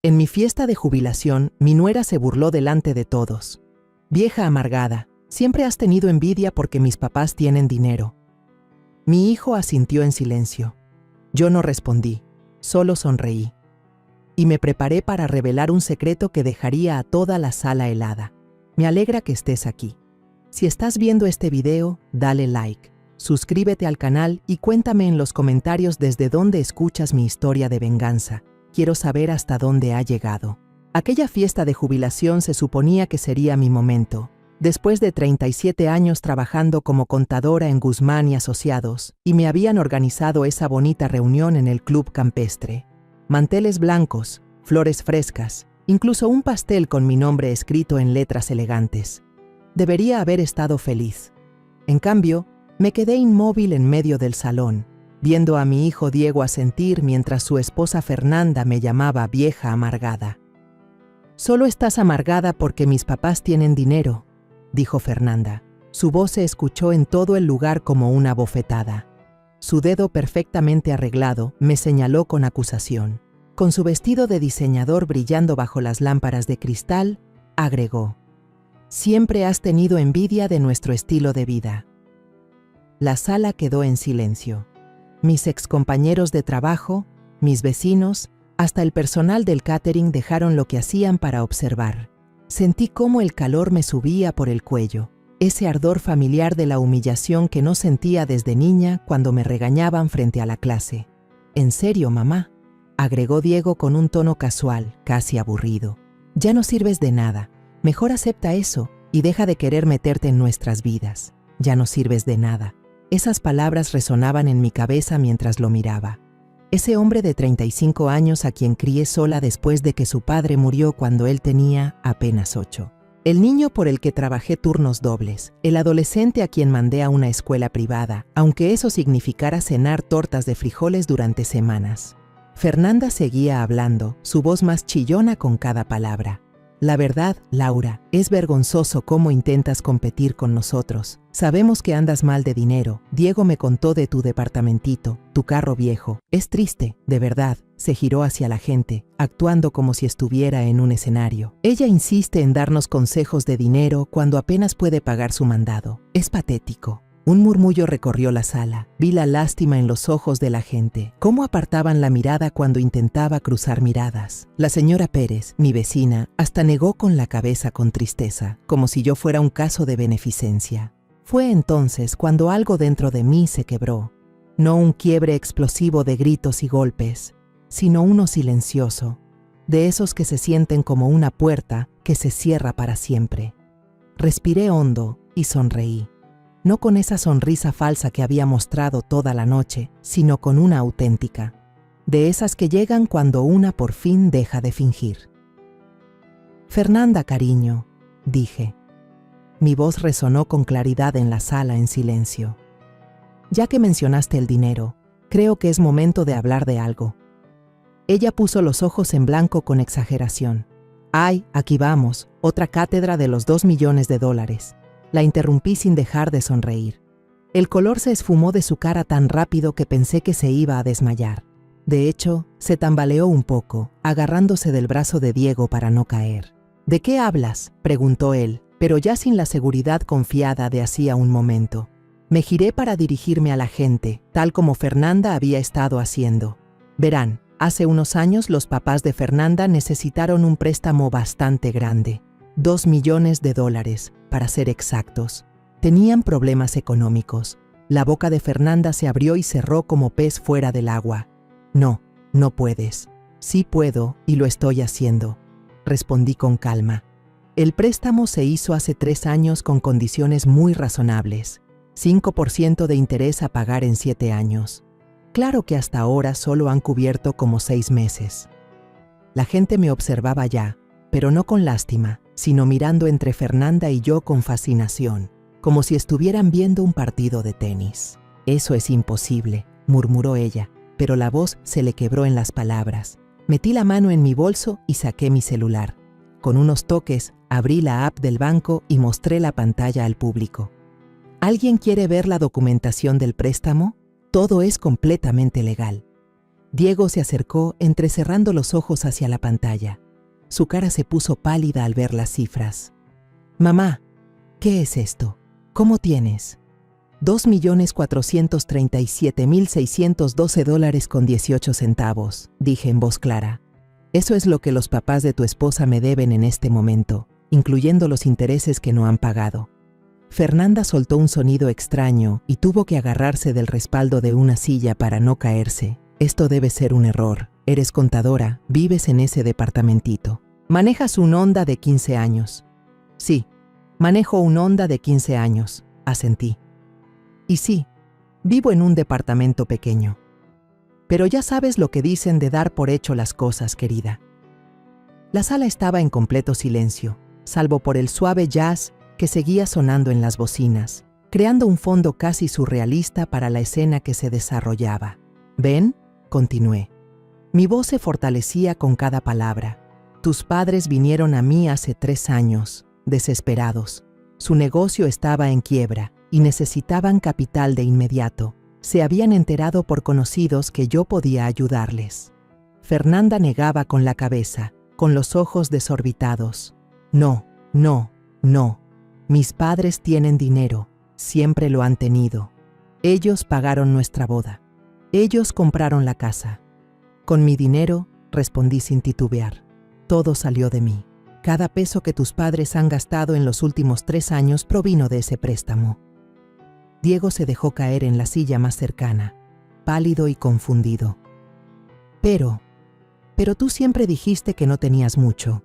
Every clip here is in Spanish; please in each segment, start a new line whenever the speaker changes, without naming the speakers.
En mi fiesta de jubilación, mi nuera se burló delante de todos. Vieja amargada, siempre has tenido envidia porque mis papás tienen dinero. Mi hijo asintió en silencio. Yo no respondí, solo sonreí. Y me preparé para revelar un secreto que dejaría a toda la sala helada. Me alegra que estés aquí. Si estás viendo este video, dale like, suscríbete al canal y cuéntame en los comentarios desde dónde escuchas mi historia de venganza. Quiero saber hasta dónde ha llegado. Aquella fiesta de jubilación se suponía que sería mi momento. Después de 37 años trabajando como contadora en Guzmán y Asociados, y me habían organizado esa bonita reunión en el Club Campestre. Manteles blancos, flores frescas, incluso un pastel con mi nombre escrito en letras elegantes. Debería haber estado feliz. En cambio, me quedé inmóvil en medio del salón, viendo a mi hijo Diego asentir mientras su esposa Fernanda me llamaba vieja amargada. «Solo estás amargada porque mis papás tienen dinero», dijo Fernanda. Su voz se escuchó en todo el lugar como una bofetada. Su dedo perfectamente arreglado me señaló con acusación. Con su vestido de diseñador brillando bajo las lámparas de cristal, agregó: «Siempre has tenido envidia de nuestro estilo de vida». La sala quedó en silencio. Mis excompañeros de trabajo, mis vecinos, hasta el personal del catering dejaron lo que hacían para observar. Sentí cómo el calor me subía por el cuello, ese ardor familiar de la humillación que no sentía desde niña cuando me regañaban frente a la clase. «¿En serio, mamá?», agregó Diego con un tono casual, casi aburrido. «Ya no sirves de nada. Mejor acepta eso y deja de querer meterte en nuestras vidas. Ya no sirves de nada». Esas palabras resonaban en mi cabeza mientras lo miraba. Ese hombre de 35 años a quien crié sola después de que su padre murió cuando él tenía apenas 8. El niño por el que trabajé turnos dobles. El adolescente a quien mandé a una escuela privada, aunque eso significara cenar tortas de frijoles durante semanas. Fernanda seguía hablando, su voz más chillona con cada palabra. «La verdad, Laura, es vergonzoso cómo intentas competir con nosotros. Sabemos que andas mal de dinero. Diego me contó de tu departamentito, tu carro viejo. Es triste, de verdad». Se giró hacia la gente, actuando como si estuviera en un escenario. Ella insiste en darnos consejos de dinero cuando apenas puede pagar su mandado. Es patético. Un murmullo recorrió la sala. Vi la lástima en los ojos de la gente. Cómo apartaban la mirada cuando intentaba cruzar miradas. La señora Pérez, mi vecina, hasta negó con la cabeza con tristeza, como si yo fuera un caso de beneficencia. Fue entonces cuando algo dentro de mí se quebró. No un quiebre explosivo de gritos y golpes, sino uno silencioso, de esos que se sienten como una puerta que se cierra para siempre. Respiré hondo y sonreí. No con esa sonrisa falsa que había mostrado toda la noche, sino con una auténtica, de esas que llegan cuando una por fin deja de fingir. «Fernanda, cariño», dije. Mi voz resonó con claridad en la sala en silencio. «Ya que mencionaste el dinero, creo que es momento de hablar de algo». Ella puso los ojos en blanco con exageración. «Ay, aquí vamos, otra cátedra de los $2 millones». La interrumpí sin dejar de sonreír. El color se esfumó de su cara tan rápido que pensé que se iba a desmayar. De hecho, se tambaleó un poco, agarrándose del brazo de Diego para no caer. «¿De qué hablas?», preguntó él, pero ya sin la seguridad confiada de hacía un momento. Me giré para dirigirme a la gente, tal como Fernanda había estado haciendo. «Verán, hace unos años los papás de Fernanda necesitaron un préstamo bastante grande. $2 millones, para ser exactos. Tenían problemas económicos. La boca de Fernanda se abrió y cerró como pez fuera del agua. «No, no puedes». «Sí puedo y lo estoy haciendo», respondí con calma. El préstamo se hizo hace 3 años con condiciones muy razonables. 5% de interés a pagar en 7 años. Claro que hasta ahora solo han cubierto como 6 meses. La gente me observaba ya, pero no con lástima, sino mirando entre Fernanda y yo con fascinación, como si estuvieran viendo un partido de tenis. «Eso es imposible», murmuró ella, pero la voz se le quebró en las palabras. Metí la mano en mi bolso y saqué mi celular. Con unos toques, abrí la app del banco y mostré la pantalla al público. «¿Alguien quiere ver la documentación del préstamo? Todo es completamente legal». Diego se acercó, entrecerrando los ojos hacia la pantalla. Su cara se puso pálida al ver las cifras. Mamá, ¿qué es esto? ¿Cómo tienes? $2.437.612.18, dije en voz clara. Eso es lo que los papás de tu esposa me deben en este momento, incluyendo los intereses que no han pagado. Fernanda soltó un sonido extraño y tuvo que agarrarse del respaldo de una silla para no caerse. Esto debe ser un error. Eres contadora, vives en ese departamentito. Manejas un Honda de 15 años. Sí, manejo un Honda de 15 años, asentí. Y sí, vivo en un departamento pequeño. Pero ya sabes lo que dicen de dar por hecho las cosas, querida. La sala estaba en completo silencio, salvo por el suave jazz que seguía sonando en las bocinas, creando un fondo casi surrealista para la escena que se desarrollaba. ¿Ven?, continué. Mi voz se fortalecía con cada palabra. Tus padres vinieron a mí hace 3 años, desesperados. Su negocio estaba en quiebra y necesitaban capital de inmediato. Se habían enterado por conocidos que yo podía ayudarles. Fernanda negaba con la cabeza, con los ojos desorbitados. No, no, no. Mis padres tienen dinero, siempre lo han tenido. Ellos pagaron nuestra boda. Ellos compraron la casa. Con mi dinero, respondí sin titubear. Todo salió de mí. Cada peso que tus padres han gastado en los últimos 3 años provino de ese préstamo. Diego se dejó caer en la silla más cercana, pálido y confundido. Pero tú siempre dijiste que no tenías mucho.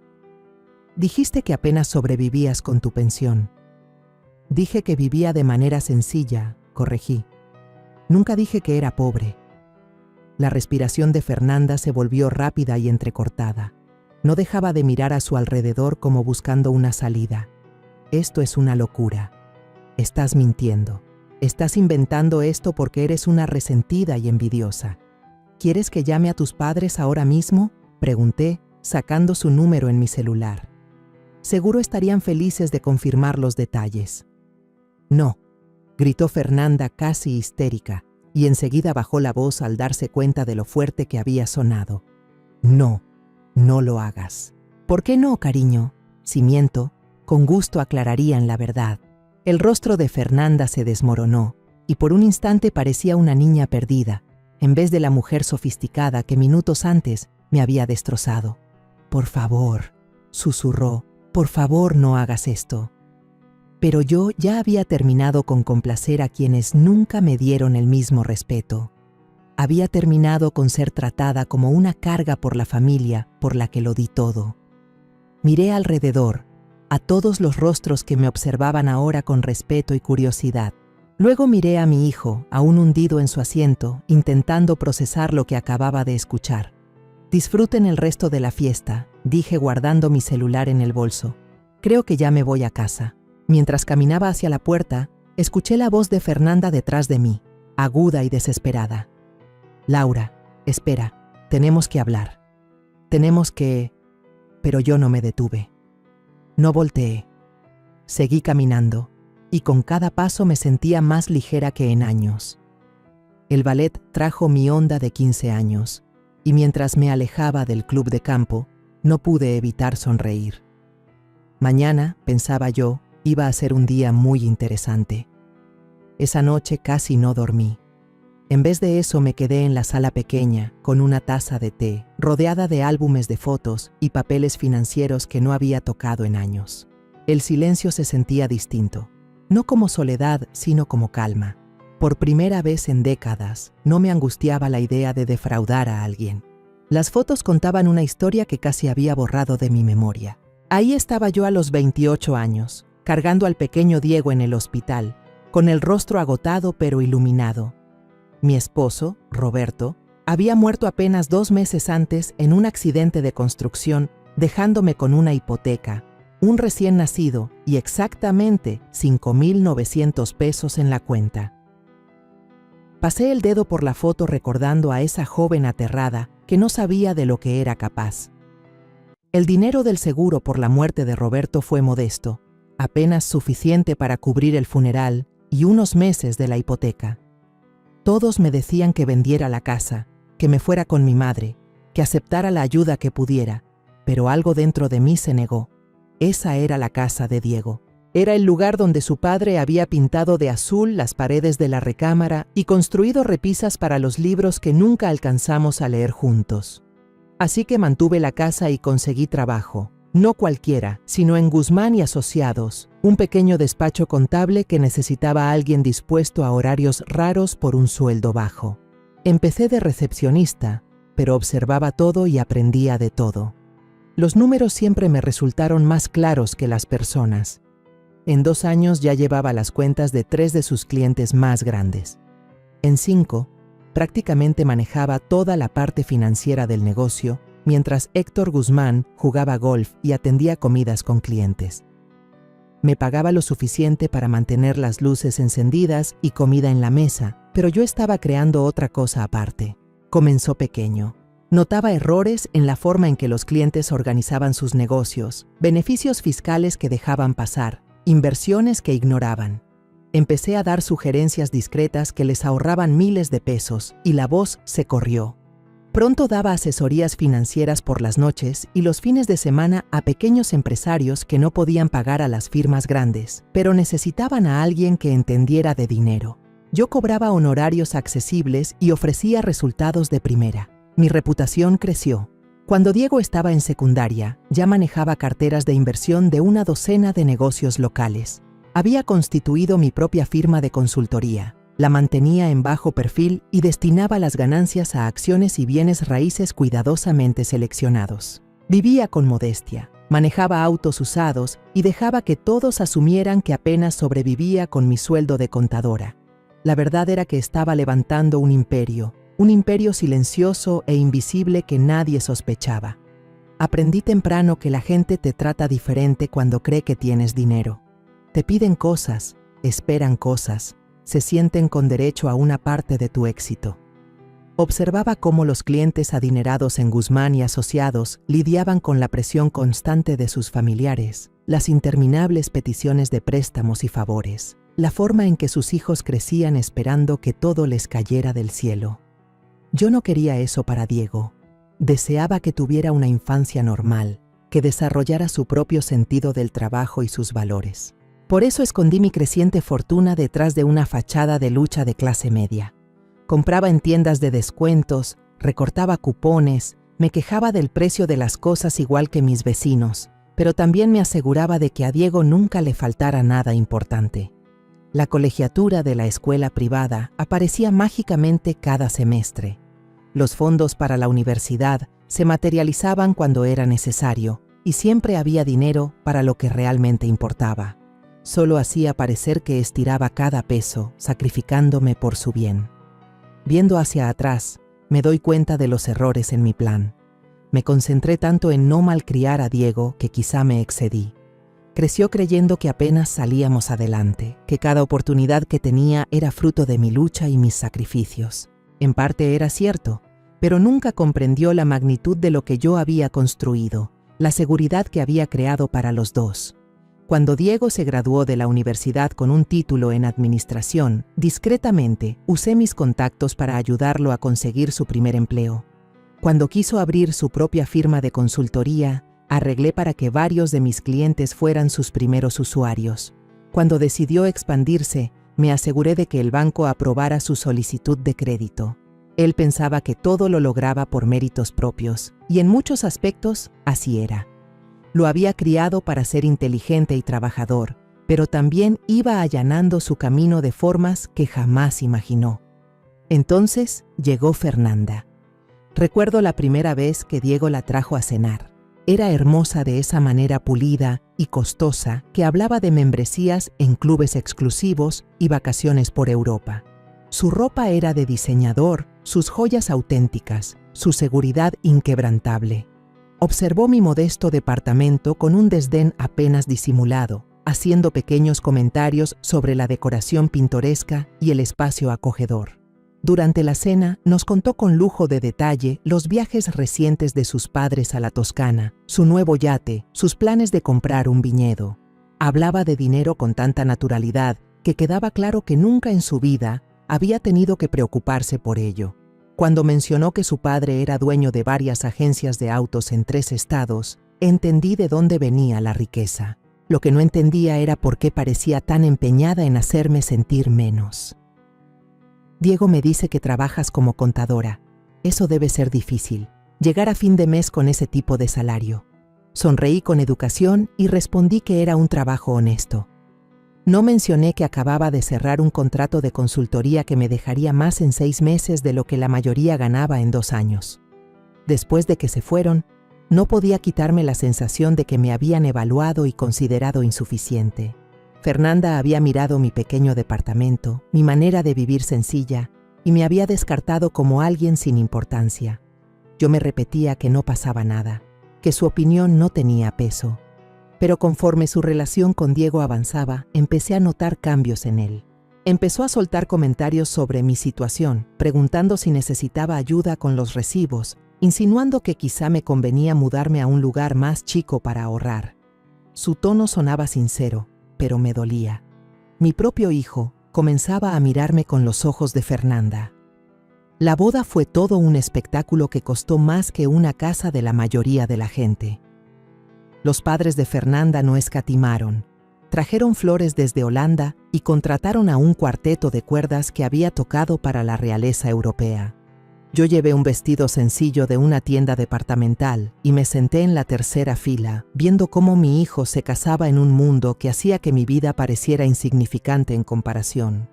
Dijiste que apenas sobrevivías con tu pensión. Dije que vivía de manera sencilla, corregí. Nunca dije que era pobre. La respiración de Fernanda se volvió rápida y entrecortada. No dejaba de mirar a su alrededor como buscando una salida. Esto es una locura. Estás mintiendo. Estás inventando esto porque eres una resentida y envidiosa. ¿Quieres que llame a tus padres ahora mismo?, pregunté, sacando su número en mi celular. Seguro estarían felices de confirmar los detalles. No, gritó Fernanda casi histérica, y enseguida bajó la voz al darse cuenta de lo fuerte que había sonado. No, no lo hagas. ¿Por qué no, cariño? Si miento, con gusto aclararían la verdad. El rostro de Fernanda se desmoronó, y por un instante parecía una niña perdida, en vez de la mujer sofisticada que minutos antes me había destrozado. Por favor, susurró, por favor no hagas esto. Pero yo ya había terminado con complacer a quienes nunca me dieron el mismo respeto. Había terminado con ser tratada como una carga por la familia por la que lo di todo. Miré alrededor, a todos los rostros que me observaban ahora con respeto y curiosidad. Luego miré a mi hijo, aún hundido en su asiento, intentando procesar lo que acababa de escuchar. Disfruten el resto de la fiesta, dije guardando mi celular en el bolso. Creo que ya me voy a casa. Mientras caminaba hacia la puerta, escuché la voz de Fernanda detrás de mí, aguda y desesperada. Laura, espera, tenemos que hablar. Tenemos que... Pero yo no me detuve. No volteé. Seguí caminando, y con cada paso me sentía más ligera que en años. El ballet trajo mi Honda de 15 años, y mientras me alejaba del club de campo, no pude evitar sonreír. Mañana, pensaba yo, iba a ser un día muy interesante. Esa noche casi no dormí. En vez de eso me quedé en la sala pequeña, con una taza de té, rodeada de álbumes de fotos y papeles financieros que no había tocado en años. El silencio se sentía distinto, no como soledad, sino como calma. Por primera vez en décadas, no me angustiaba la idea de defraudar a alguien. Las fotos contaban una historia que casi había borrado de mi memoria. Ahí estaba yo a los 28 años, cargando al pequeño Diego en el hospital, con el rostro agotado pero iluminado. Mi esposo, Roberto, había muerto apenas 2 meses antes en un accidente de construcción, dejándome con una hipoteca, un recién nacido y exactamente 5,900 pesos en la cuenta. Pasé el dedo por la foto recordando a esa joven aterrada que no sabía de lo que era capaz. El dinero del seguro por la muerte de Roberto fue modesto, apenas suficiente para cubrir el funeral y unos meses de la hipoteca. Todos me decían que vendiera la casa, que me fuera con mi madre, que aceptara la ayuda que pudiera, pero algo dentro de mí se negó. Esa era la casa de Diego. Era el lugar donde su padre había pintado de azul las paredes de la recámara y construido repisas para los libros que nunca alcanzamos a leer juntos. Así que mantuve la casa y conseguí trabajo. No cualquiera, sino en Guzmán y Asociados, un pequeño despacho contable que necesitaba a alguien dispuesto a horarios raros por un sueldo bajo. Empecé de recepcionista, pero observaba todo y aprendía de todo. Los números siempre me resultaron más claros que las personas. En 2 años ya llevaba las cuentas de 3 de sus clientes más grandes. En 5, prácticamente manejaba toda la parte financiera del negocio, mientras Héctor Guzmán jugaba golf y atendía comidas con clientes. Me pagaba lo suficiente para mantener las luces encendidas y comida en la mesa, pero yo estaba creando otra cosa aparte. Comenzó pequeño. Notaba errores en la forma en que los clientes organizaban sus negocios, beneficios fiscales que dejaban pasar, inversiones que ignoraban. Empecé a dar sugerencias discretas que les ahorraban miles de pesos y la voz se corrió. Pronto daba asesorías financieras por las noches y los fines de semana a pequeños empresarios que no podían pagar a las firmas grandes, pero necesitaban a alguien que entendiera de dinero. Yo cobraba honorarios accesibles y ofrecía resultados de primera. Mi reputación creció. Cuando Diego estaba en secundaria, ya manejaba carteras de inversión de una docena de negocios locales. Había constituido mi propia firma de consultoría. La mantenía en bajo perfil y destinaba las ganancias a acciones y bienes raíces cuidadosamente seleccionados. Vivía con modestia, manejaba autos usados y dejaba que todos asumieran que apenas sobrevivía con mi sueldo de contadora. La verdad era que estaba levantando un imperio silencioso e invisible que nadie sospechaba. Aprendí temprano que la gente te trata diferente cuando cree que tienes dinero. Te piden cosas, esperan cosas, se sienten con derecho a una parte de tu éxito. Observaba cómo los clientes adinerados en Guzmán y Asociados lidiaban con la presión constante de sus familiares, las interminables peticiones de préstamos y favores, la forma en que sus hijos crecían esperando que todo les cayera del cielo. Yo no quería eso para Diego. Deseaba que tuviera una infancia normal, que desarrollara su propio sentido del trabajo y sus valores. Por eso escondí mi creciente fortuna detrás de una fachada de lucha de clase media. Compraba en tiendas de descuentos, recortaba cupones, me quejaba del precio de las cosas igual que mis vecinos, pero también me aseguraba de que a Diego nunca le faltara nada importante. La colegiatura de la escuela privada aparecía mágicamente cada semestre. Los fondos para la universidad se materializaban cuando era necesario y siempre había dinero para lo que realmente importaba. Solo hacía parecer que estiraba cada peso, sacrificándome por su bien. Viendo hacia atrás, me doy cuenta de los errores en mi plan. Me concentré tanto en no malcriar a Diego que quizá me excedí. Creció creyendo que apenas salíamos adelante, que cada oportunidad que tenía era fruto de mi lucha y mis sacrificios. En parte era cierto, pero nunca comprendió la magnitud de lo que yo había construido, la seguridad que había creado para los dos. Cuando Diego se graduó de la universidad con un título en administración, discretamente usé mis contactos para ayudarlo a conseguir su primer empleo. Cuando quiso abrir su propia firma de consultoría, arreglé para que varios de mis clientes fueran sus primeros usuarios. Cuando decidió expandirse, me aseguré de que el banco aprobara su solicitud de crédito. Él pensaba que todo lo lograba por méritos propios, y en muchos aspectos así era. Lo había criado para ser inteligente y trabajador, pero también iba allanando su camino de formas que jamás imaginó. Entonces llegó Fernanda. Recuerdo la primera vez que Diego la trajo a cenar. Era hermosa de esa manera pulida y costosa que hablaba de membresías en clubes exclusivos y vacaciones por Europa. Su ropa era de diseñador, sus joyas auténticas, su seguridad inquebrantable. Observó mi modesto departamento con un desdén apenas disimulado, haciendo pequeños comentarios sobre la decoración pintoresca y el espacio acogedor. Durante la cena nos contó con lujo de detalle los viajes recientes de sus padres a la Toscana, su nuevo yate, sus planes de comprar un viñedo. Hablaba de dinero con tanta naturalidad que quedaba claro que nunca en su vida había tenido que preocuparse por ello. Cuando mencionó que su padre era dueño de varias agencias de autos en 3 estados, entendí de dónde venía la riqueza. Lo que no entendía era por qué parecía tan empeñada en hacerme sentir menos. Diego me dice que trabajas como contadora. Eso debe ser difícil, llegar a fin de mes con ese tipo de salario. Sonreí con educación y respondí que era un trabajo honesto. No mencioné que acababa de cerrar un contrato de consultoría que me dejaría más en 6 meses de lo que la mayoría ganaba en 2 años. Después de que se fueron, no podía quitarme la sensación de que me habían evaluado y considerado insuficiente. Fernanda había mirado mi pequeño departamento, mi manera de vivir sencilla, y me había descartado como alguien sin importancia. Yo me repetía que no pasaba nada, que su opinión no tenía peso. Pero conforme su relación con Diego avanzaba, empecé a notar cambios en él. Empezó a soltar comentarios sobre mi situación, preguntando si necesitaba ayuda con los recibos, insinuando que quizá me convenía mudarme a un lugar más chico para ahorrar. Su tono sonaba sincero, pero me dolía. Mi propio hijo comenzaba a mirarme con los ojos de Fernanda. La boda fue todo un espectáculo que costó más que una casa de la mayoría de la gente. Los padres de Fernanda no escatimaron. Trajeron flores desde Holanda y contrataron a un cuarteto de cuerdas que había tocado para la realeza europea. Yo llevé un vestido sencillo de una tienda departamental y me senté en la tercera fila, viendo cómo mi hijo se casaba en un mundo que hacía que mi vida pareciera insignificante en comparación.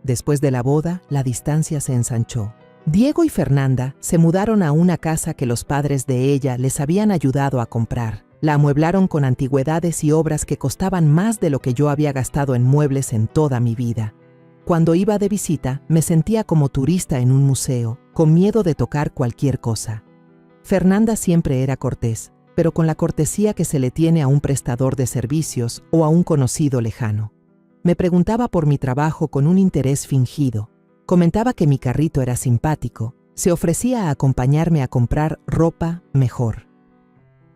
Después de la boda, la distancia se ensanchó. Diego y Fernanda se mudaron a una casa que los padres de ella les habían ayudado a comprar. La amueblaron con antigüedades y obras que costaban más de lo que yo había gastado en muebles en toda mi vida. Cuando iba de visita, me sentía como turista en un museo, con miedo de tocar cualquier cosa. Fernanda siempre era cortés, pero con la cortesía que se le tiene a un prestador de servicios o a un conocido lejano. Me preguntaba por mi trabajo con un interés fingido. Comentaba que mi carrito era simpático. Se ofrecía a acompañarme a comprar ropa mejor.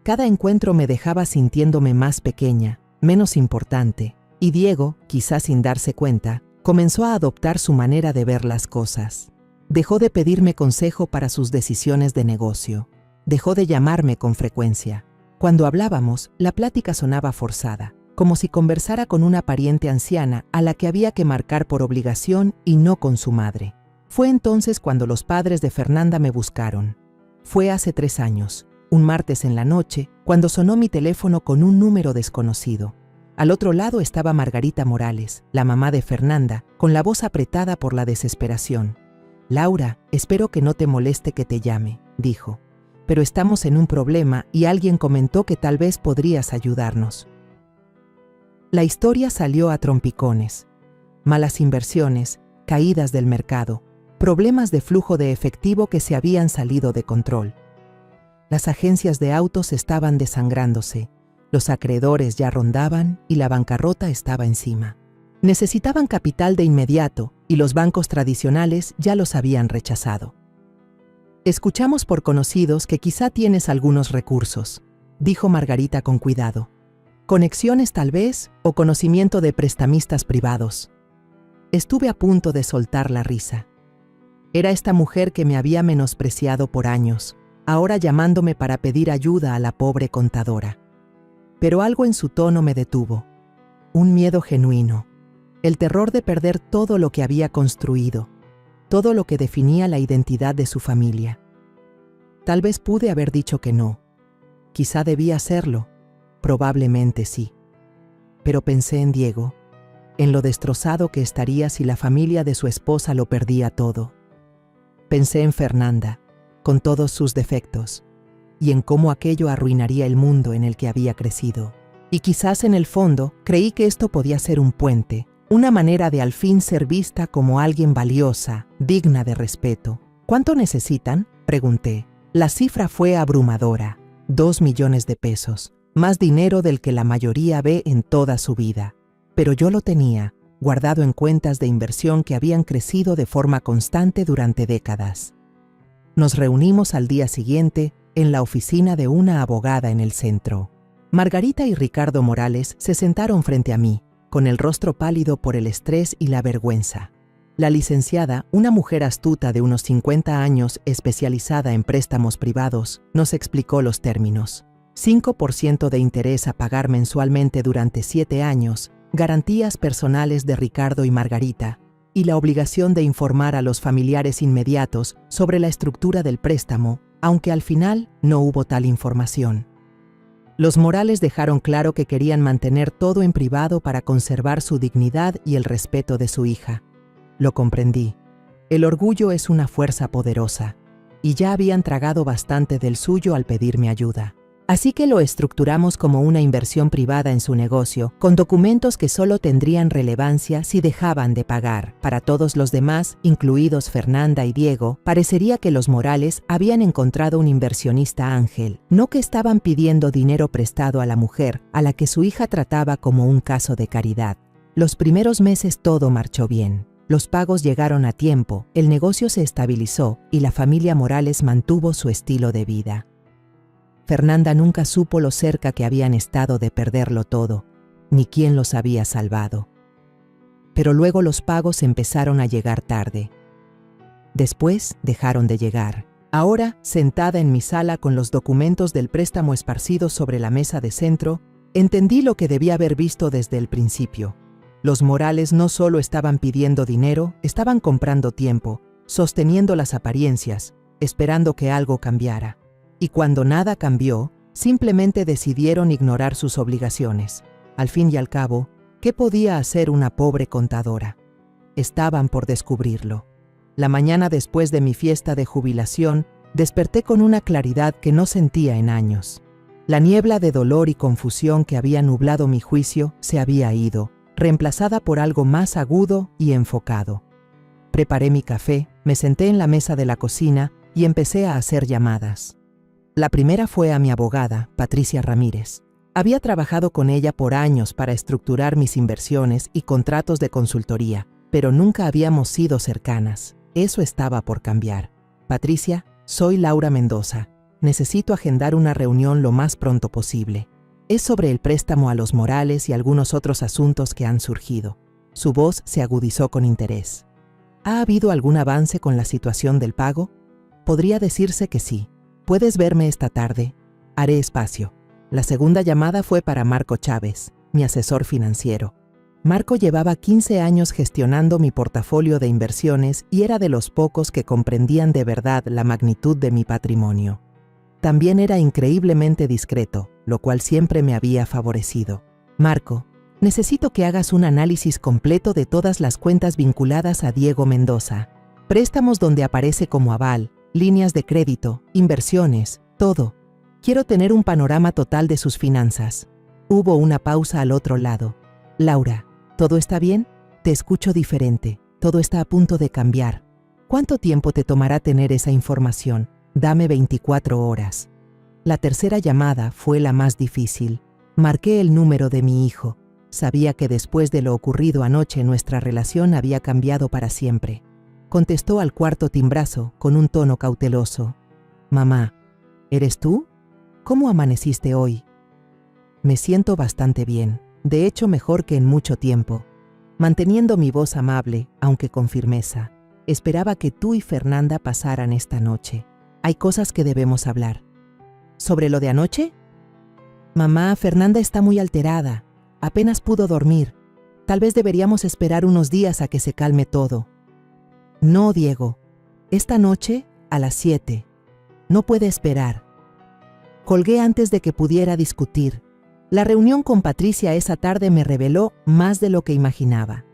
Cada encuentro me dejaba sintiéndome más pequeña, menos importante, y Diego, quizás sin darse cuenta, comenzó a adoptar su manera de ver las cosas. Dejó de pedirme consejo para sus decisiones de negocio. Dejó de llamarme con frecuencia. Cuando hablábamos, la plática sonaba forzada, como si conversara con una pariente anciana a la que había que marcar por obligación y no con su madre. Fue entonces cuando los padres de Fernanda me buscaron. Fue hace 3 años, un martes en la noche, cuando sonó mi teléfono con un número desconocido. Al otro lado estaba Margarita Morales, la mamá de Fernanda, con la voz apretada por la desesperación. «Laura, espero que no te moleste que te llame», dijo. «Pero estamos en un problema y alguien comentó que tal vez podrías ayudarnos». La historia salió a trompicones. Malas inversiones, caídas del mercado, problemas de flujo de efectivo que se habían salido de control. Las agencias de autos estaban desangrándose. Los acreedores ya rondaban y la bancarrota estaba encima. Necesitaban capital de inmediato y los bancos tradicionales ya los habían rechazado. «Escuchamos por conocidos que quizá tienes algunos recursos», dijo Margarita con cuidado. «Conexiones tal vez o conocimiento de prestamistas privados». Estuve a punto de soltar la risa. Era esta mujer que me había menospreciado por años, ahora llamándome para pedir ayuda a la pobre contadora. Pero algo en su tono me detuvo. Un miedo genuino. El terror de perder todo lo que había construido, todo lo que definía la identidad de su familia. Tal vez pude haber dicho que no. Quizá debía hacerlo. Probablemente sí. Pero pensé en Diego, en lo destrozado que estaría si la familia de su esposa lo perdía todo. Pensé en Fernanda, con todos sus defectos, y en cómo aquello arruinaría el mundo en el que había crecido. Y quizás en el fondo creí que esto podía ser un puente, una manera de al fin ser vista como alguien valiosa, digna de respeto. ¿Cuánto necesitan?, pregunté. La cifra fue abrumadora, 2 millones de pesos, más dinero del que la mayoría ve en toda su vida. Pero yo lo tenía, guardado en cuentas de inversión que habían crecido de forma constante durante décadas. Nos reunimos al día siguiente en la oficina de una abogada en el centro. Margarita y Ricardo Morales se sentaron frente a mí, con el rostro pálido por el estrés y la vergüenza. La licenciada, una mujer astuta de unos 50 años especializada en préstamos privados, nos explicó los términos. 5% de interés a pagar mensualmente durante 7 años, garantías personales de Ricardo y Margarita, y la obligación de informar a los familiares inmediatos sobre la estructura del préstamo, aunque al final no hubo tal información. Los Morales dejaron claro que querían mantener todo en privado para conservar su dignidad y el respeto de su hija. Lo comprendí. El orgullo es una fuerza poderosa, y ya habían tragado bastante del suyo al pedirme ayuda. Así que lo estructuramos como una inversión privada en su negocio, con documentos que solo tendrían relevancia si dejaban de pagar. Para todos los demás, incluidos Fernanda y Diego, parecería que los Morales habían encontrado un inversionista ángel, no que estaban pidiendo dinero prestado a la mujer, a la que su hija trataba como un caso de caridad. Los primeros meses todo marchó bien. Los pagos llegaron a tiempo, el negocio se estabilizó y la familia Morales mantuvo su estilo de vida. Fernanda nunca supo lo cerca que habían estado de perderlo todo, ni quién los había salvado. Pero luego los pagos empezaron a llegar tarde. Después dejaron de llegar. Ahora, sentada en mi sala con los documentos del préstamo esparcidos sobre la mesa de centro, entendí lo que debía haber visto desde el principio. Los Morales no solo estaban pidiendo dinero, estaban comprando tiempo, sosteniendo las apariencias, esperando que algo cambiara. Y cuando nada cambió, simplemente decidieron ignorar sus obligaciones. Al fin y al cabo, ¿qué podía hacer una pobre contadora? Estaban por descubrirlo. La mañana después de mi fiesta de jubilación, desperté con una claridad que no sentía en años. La niebla de dolor y confusión que había nublado mi juicio se había ido, reemplazada por algo más agudo y enfocado. Preparé mi café, me senté en la mesa de la cocina y empecé a hacer llamadas. La primera fue a mi abogada, Patricia Ramírez. Había trabajado con ella por años para estructurar mis inversiones y contratos de consultoría, pero nunca habíamos sido cercanas. Eso estaba por cambiar. Patricia, soy Laura Mendoza. Necesito agendar una reunión lo más pronto posible. Es sobre el préstamo a los Morales y algunos otros asuntos que han surgido. Su voz se agudizó con interés. ¿Ha habido algún avance con la situación del pago? Podría decirse que sí. ¿Puedes verme esta tarde? Haré espacio. La segunda llamada fue para Marco Chávez, mi asesor financiero. Marco llevaba 15 años gestionando mi portafolio de inversiones y era de los pocos que comprendían de verdad la magnitud de mi patrimonio. También era increíblemente discreto, lo cual siempre me había favorecido. Marco, necesito que hagas un análisis completo de todas las cuentas vinculadas a Diego Mendoza. Préstamos donde aparece como aval, líneas de crédito, inversiones, todo. Quiero tener un panorama total de sus finanzas. Hubo una pausa al otro lado. Laura, ¿todo está bien? Te escucho diferente. Todo está a punto de cambiar. ¿Cuánto tiempo te tomará tener esa información? Dame 24 horas. La tercera llamada fue la más difícil. Marqué el número de mi hijo. Sabía que después de lo ocurrido anoche nuestra relación había cambiado para siempre. Contestó al cuarto timbrazo con un tono cauteloso. Mamá, ¿eres tú? ¿Cómo amaneciste hoy? Me siento bastante bien, de hecho mejor que en mucho tiempo. Manteniendo mi voz amable, aunque con firmeza, esperaba que tú y Fernanda pasaran esta noche. Hay cosas que debemos hablar. ¿Sobre lo de anoche? Mamá, Fernanda está muy alterada. Apenas pudo dormir. Tal vez deberíamos esperar unos días a que se calme todo. No, Diego. Esta noche, a las 7. No puede esperar. Colgué antes de que pudiera discutir. La reunión con Patricia esa tarde me reveló más de lo que imaginaba.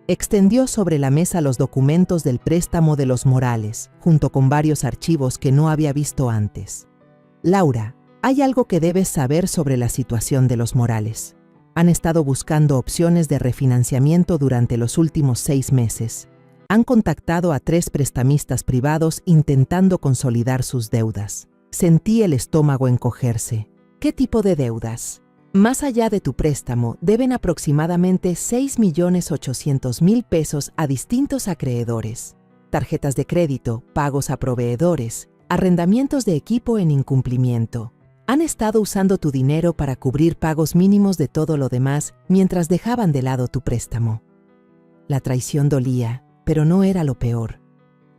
Extendió sobre la mesa los documentos del préstamo de los Morales, junto con varios archivos que no había visto antes. Laura, hay algo que debes saber sobre la situación de los Morales. Han estado buscando opciones de refinanciamiento durante los últimos 6 meses. Han contactado a 3 prestamistas privados intentando consolidar sus deudas. Sentí el estómago encogerse. ¿Qué tipo de deudas? Más allá de tu préstamo, deben aproximadamente 6.800.000 pesos a distintos acreedores. Tarjetas de crédito, pagos a proveedores, arrendamientos de equipo en incumplimiento. Han estado usando tu dinero para cubrir pagos mínimos de todo lo demás mientras dejaban de lado tu préstamo. La traición dolía. Pero no era lo peor.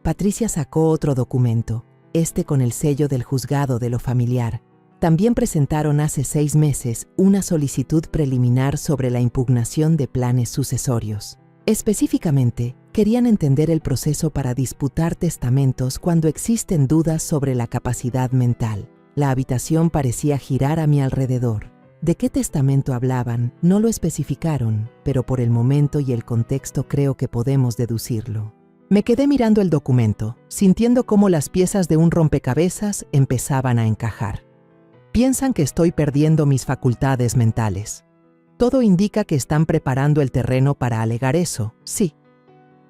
Patricia sacó otro documento, este con el sello del juzgado de lo familiar. También presentaron hace 6 meses una solicitud preliminar sobre la impugnación de planes sucesorios. Específicamente, querían entender el proceso para disputar testamentos cuando existen dudas sobre la capacidad mental. La habitación parecía girar a mi alrededor. ¿De qué testamento hablaban? No lo especificaron, pero por el momento y el contexto creo que podemos deducirlo. Me quedé mirando el documento, sintiendo cómo las piezas de un rompecabezas empezaban a encajar. Piensan que estoy perdiendo mis facultades mentales. Todo indica que están preparando el terreno para alegar eso, sí.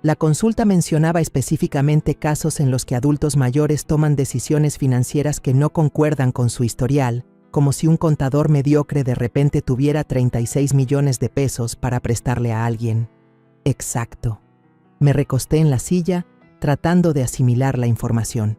La consulta mencionaba específicamente casos en los que adultos mayores toman decisiones financieras que no concuerdan con su historial, como si un contador mediocre de repente tuviera 36 millones de pesos para prestarle a alguien. Exacto. Me recosté en la silla, tratando de asimilar la información.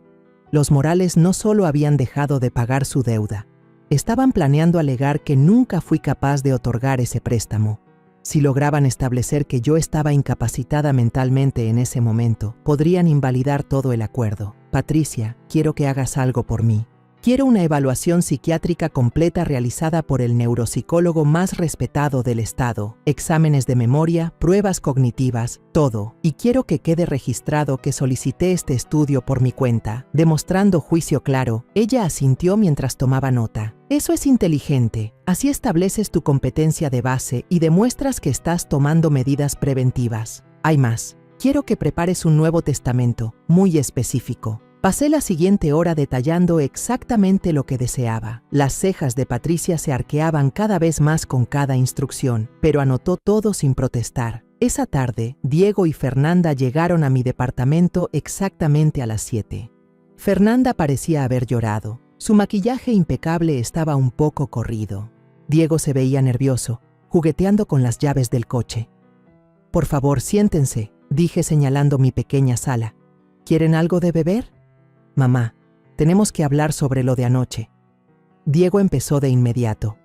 Los Morales no solo habían dejado de pagar su deuda, estaban planeando alegar que nunca fui capaz de otorgar ese préstamo. Si lograban establecer que yo estaba incapacitada mentalmente en ese momento, podrían invalidar todo el acuerdo. Patricia, quiero que hagas algo por mí. Quiero una evaluación psiquiátrica completa realizada por el neuropsicólogo más respetado del Estado, exámenes de memoria, pruebas cognitivas, todo. Y quiero que quede registrado que solicité este estudio por mi cuenta, demostrando juicio claro. Ella asintió mientras tomaba nota. Eso es inteligente. Así estableces tu competencia de base y demuestras que estás tomando medidas preventivas. Hay más. Quiero que prepares un nuevo testamento, muy específico. Pasé la siguiente hora detallando exactamente lo que deseaba. Las cejas de Patricia se arqueaban cada vez más con cada instrucción, pero anotó todo sin protestar. Esa tarde, Diego y Fernanda llegaron a mi departamento exactamente a las 7. Fernanda parecía haber llorado. Su maquillaje impecable estaba un poco corrido. Diego se veía nervioso, jugueteando con las llaves del coche. «Por favor, siéntense», dije señalando mi pequeña sala. «¿Quieren algo de beber?» «Mamá, tenemos que hablar sobre lo de anoche». Diego empezó de inmediato.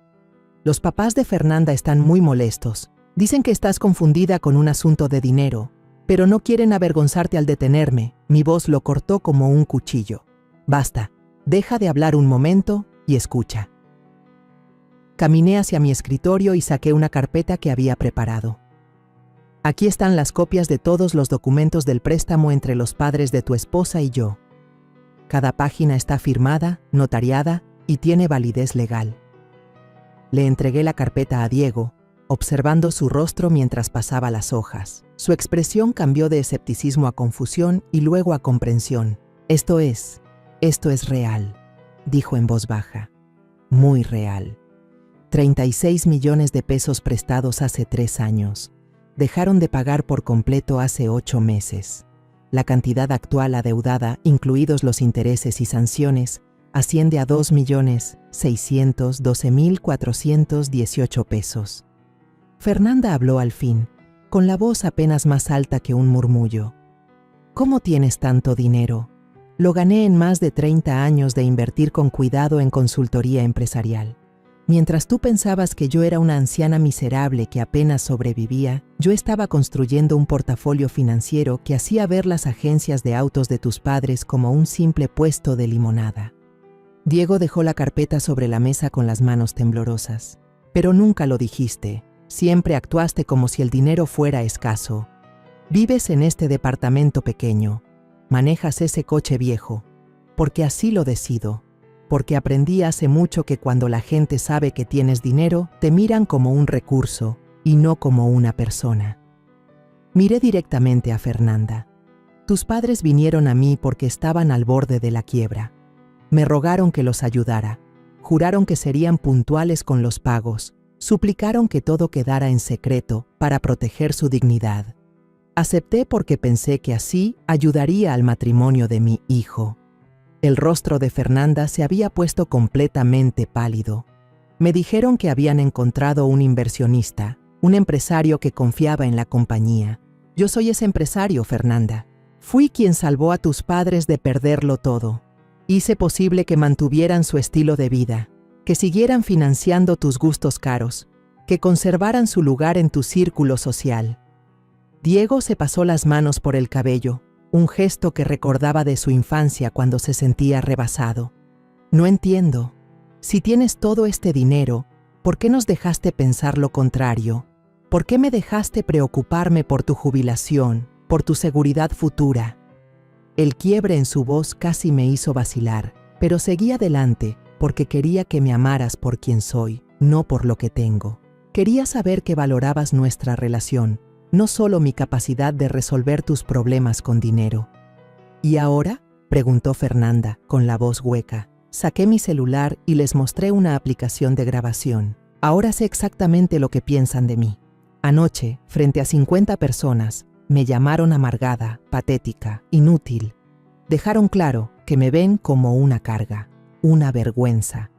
«Los papás de Fernanda están muy molestos. Dicen que estás confundida con un asunto de dinero, pero no quieren avergonzarte al detenerme». Mi voz lo cortó como un cuchillo. «Basta, deja de hablar un momento y escucha». Caminé hacia mi escritorio y saqué una carpeta que había preparado. «Aquí están las copias de todos los documentos del préstamo entre los padres de tu esposa y yo. Cada página está firmada, notariada y tiene validez legal». Le entregué la carpeta a Diego, observando su rostro mientras pasaba las hojas. Su expresión cambió de escepticismo a confusión y luego a comprensión. Esto es real», dijo en voz baja. «Muy real. 36 millones de pesos prestados hace 3 años. Dejaron de pagar por completo hace 8 meses. La cantidad actual adeudada, incluidos los intereses y sanciones, asciende a 2.612.418 pesos. Fernanda habló al fin, con la voz apenas más alta que un murmullo. «¿Cómo tienes tanto dinero? Lo gané en más de 30 años de invertir con cuidado en consultoría empresarial. Mientras tú pensabas que yo era una anciana miserable que apenas sobrevivía, yo estaba construyendo un portafolio financiero que hacía ver las agencias de autos de tus padres como un simple puesto de limonada». Diego dejó la carpeta sobre la mesa con las manos temblorosas. «Pero nunca lo dijiste. Siempre actuaste como si el dinero fuera escaso. Vives en este departamento pequeño. Manejas ese coche viejo. Porque así lo decido. Porque aprendí hace mucho que cuando la gente sabe que tienes dinero, te miran como un recurso y no como una persona». Miré directamente a Fernanda. «Tus padres vinieron a mí porque estaban al borde de la quiebra. Me rogaron que los ayudara. Juraron que serían puntuales con los pagos. Suplicaron que todo quedara en secreto para proteger su dignidad. Acepté porque pensé que así ayudaría al matrimonio de mi hijo». El rostro de Fernanda se había puesto completamente pálido. Me dijeron que habían encontrado un inversionista, un empresario que confiaba en la compañía. Yo soy ese empresario, Fernanda. Fui quien salvó a tus padres de perderlo todo. Hice posible que mantuvieran su estilo de vida, que siguieran financiando tus gustos caros, que conservaran su lugar en tu círculo social. Diego se pasó las manos por el cabello, un gesto que recordaba de su infancia cuando se sentía rebasado. No entiendo. Si tienes todo este dinero, ¿por qué nos dejaste pensar lo contrario? ¿Por qué me dejaste preocuparme por tu jubilación, por tu seguridad futura? El quiebre en su voz casi me hizo vacilar, pero seguí adelante porque quería que me amaras por quien soy, no por lo que tengo. Quería saber que valorabas nuestra relación, no solo mi capacidad de resolver tus problemas con dinero. ¿Y ahora?, preguntó Fernanda, con la voz hueca. Saqué mi celular y les mostré una aplicación de grabación. Ahora sé exactamente lo que piensan de mí. Anoche, frente a 50 personas, me llamaron amargada, patética, inútil. Dejaron claro que me ven como una carga, una vergüenza.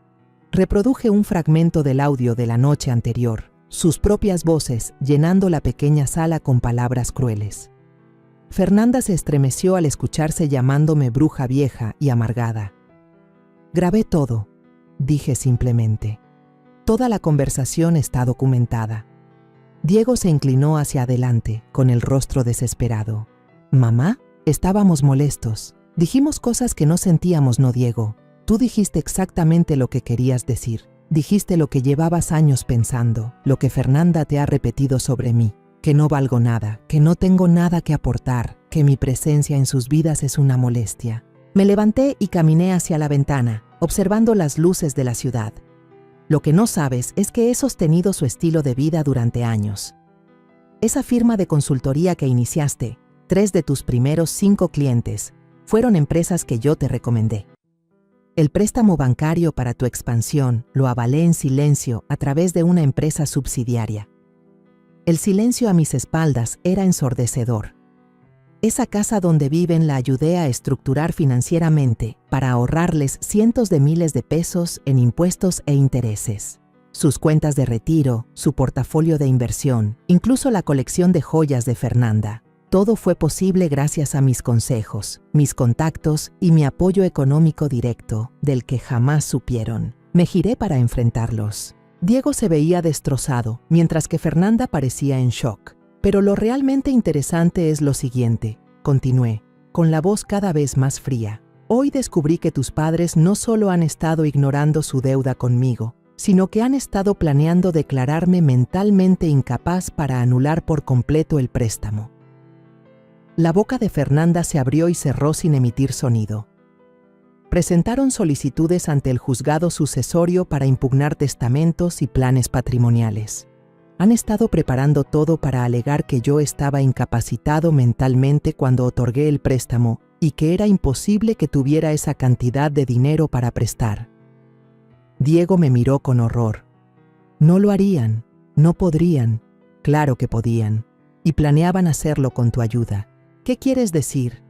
Reproduje un fragmento del audio de la noche anterior, sus propias voces llenando la pequeña sala con palabras crueles. Fernanda se estremeció al escucharse llamándome bruja vieja y amargada. Grabé todo, dije simplemente. Toda la conversación está documentada. Diego se inclinó hacia adelante, con el rostro desesperado. ¿Mamá? Estábamos molestos. Dijimos cosas que no sentíamos, ¿no, Diego? Tú dijiste exactamente lo que querías decir. Dijiste lo que llevabas años pensando, lo que Fernanda te ha repetido sobre mí. Que no valgo nada, que no tengo nada que aportar, que mi presencia en sus vidas es una molestia. Me levanté y caminé hacia la ventana, observando las luces de la ciudad. Lo que no sabes es que he sostenido su estilo de vida durante años. Esa firma de consultoría que iniciaste, 3 de tus primeros 5 clientes, fueron empresas que yo te recomendé. El préstamo bancario para tu expansión lo avalé en silencio a través de una empresa subsidiaria. El silencio a mis espaldas era ensordecedor. Esa casa donde viven la ayudé a estructurar financieramente para ahorrarles cientos de miles de pesos en impuestos e intereses. Sus cuentas de retiro, su portafolio de inversión, incluso la colección de joyas de Fernanda. Todo fue posible gracias a mis consejos, mis contactos y mi apoyo económico directo, del que jamás supieron. Me giré para enfrentarlos. Diego se veía destrozado, mientras que Fernanda parecía en shock. Pero lo realmente interesante es lo siguiente, continué, con la voz cada vez más fría. Hoy descubrí que tus padres no solo han estado ignorando su deuda conmigo, sino que han estado planeando declararme mentalmente incapaz para anular por completo el préstamo. La boca de Fernanda se abrió y cerró sin emitir sonido. Presentaron solicitudes ante el juzgado sucesorio para impugnar testamentos y planes patrimoniales. Han estado preparando todo para alegar que yo estaba incapacitado mentalmente cuando otorgué el préstamo y que era imposible que tuviera esa cantidad de dinero para prestar. Diego me miró con horror. No lo harían, no podrían, claro que podían, y planeaban hacerlo con tu ayuda. ¿Qué quieres decir?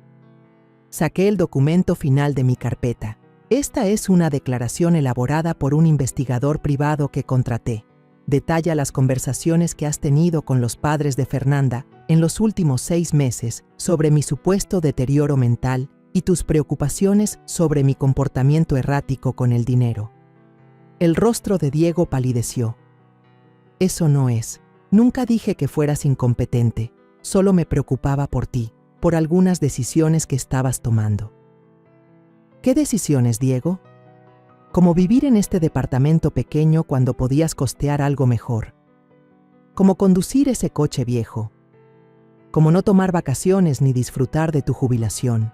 Saqué el documento final de mi carpeta. Esta es una declaración elaborada por un investigador privado que contraté. Detalla las conversaciones que has tenido con los padres de Fernanda en los últimos 6 meses sobre mi supuesto deterioro mental y tus preocupaciones sobre mi comportamiento errático con el dinero. El rostro de Diego palideció. Eso no es. Nunca dije que fueras incompetente. Solo me preocupaba por ti, por algunas decisiones que estabas tomando. ¿Qué decisiones, Diego? Como vivir en este departamento pequeño cuando podías costear algo mejor. Como conducir ese coche viejo. Como no tomar vacaciones ni disfrutar de tu jubilación.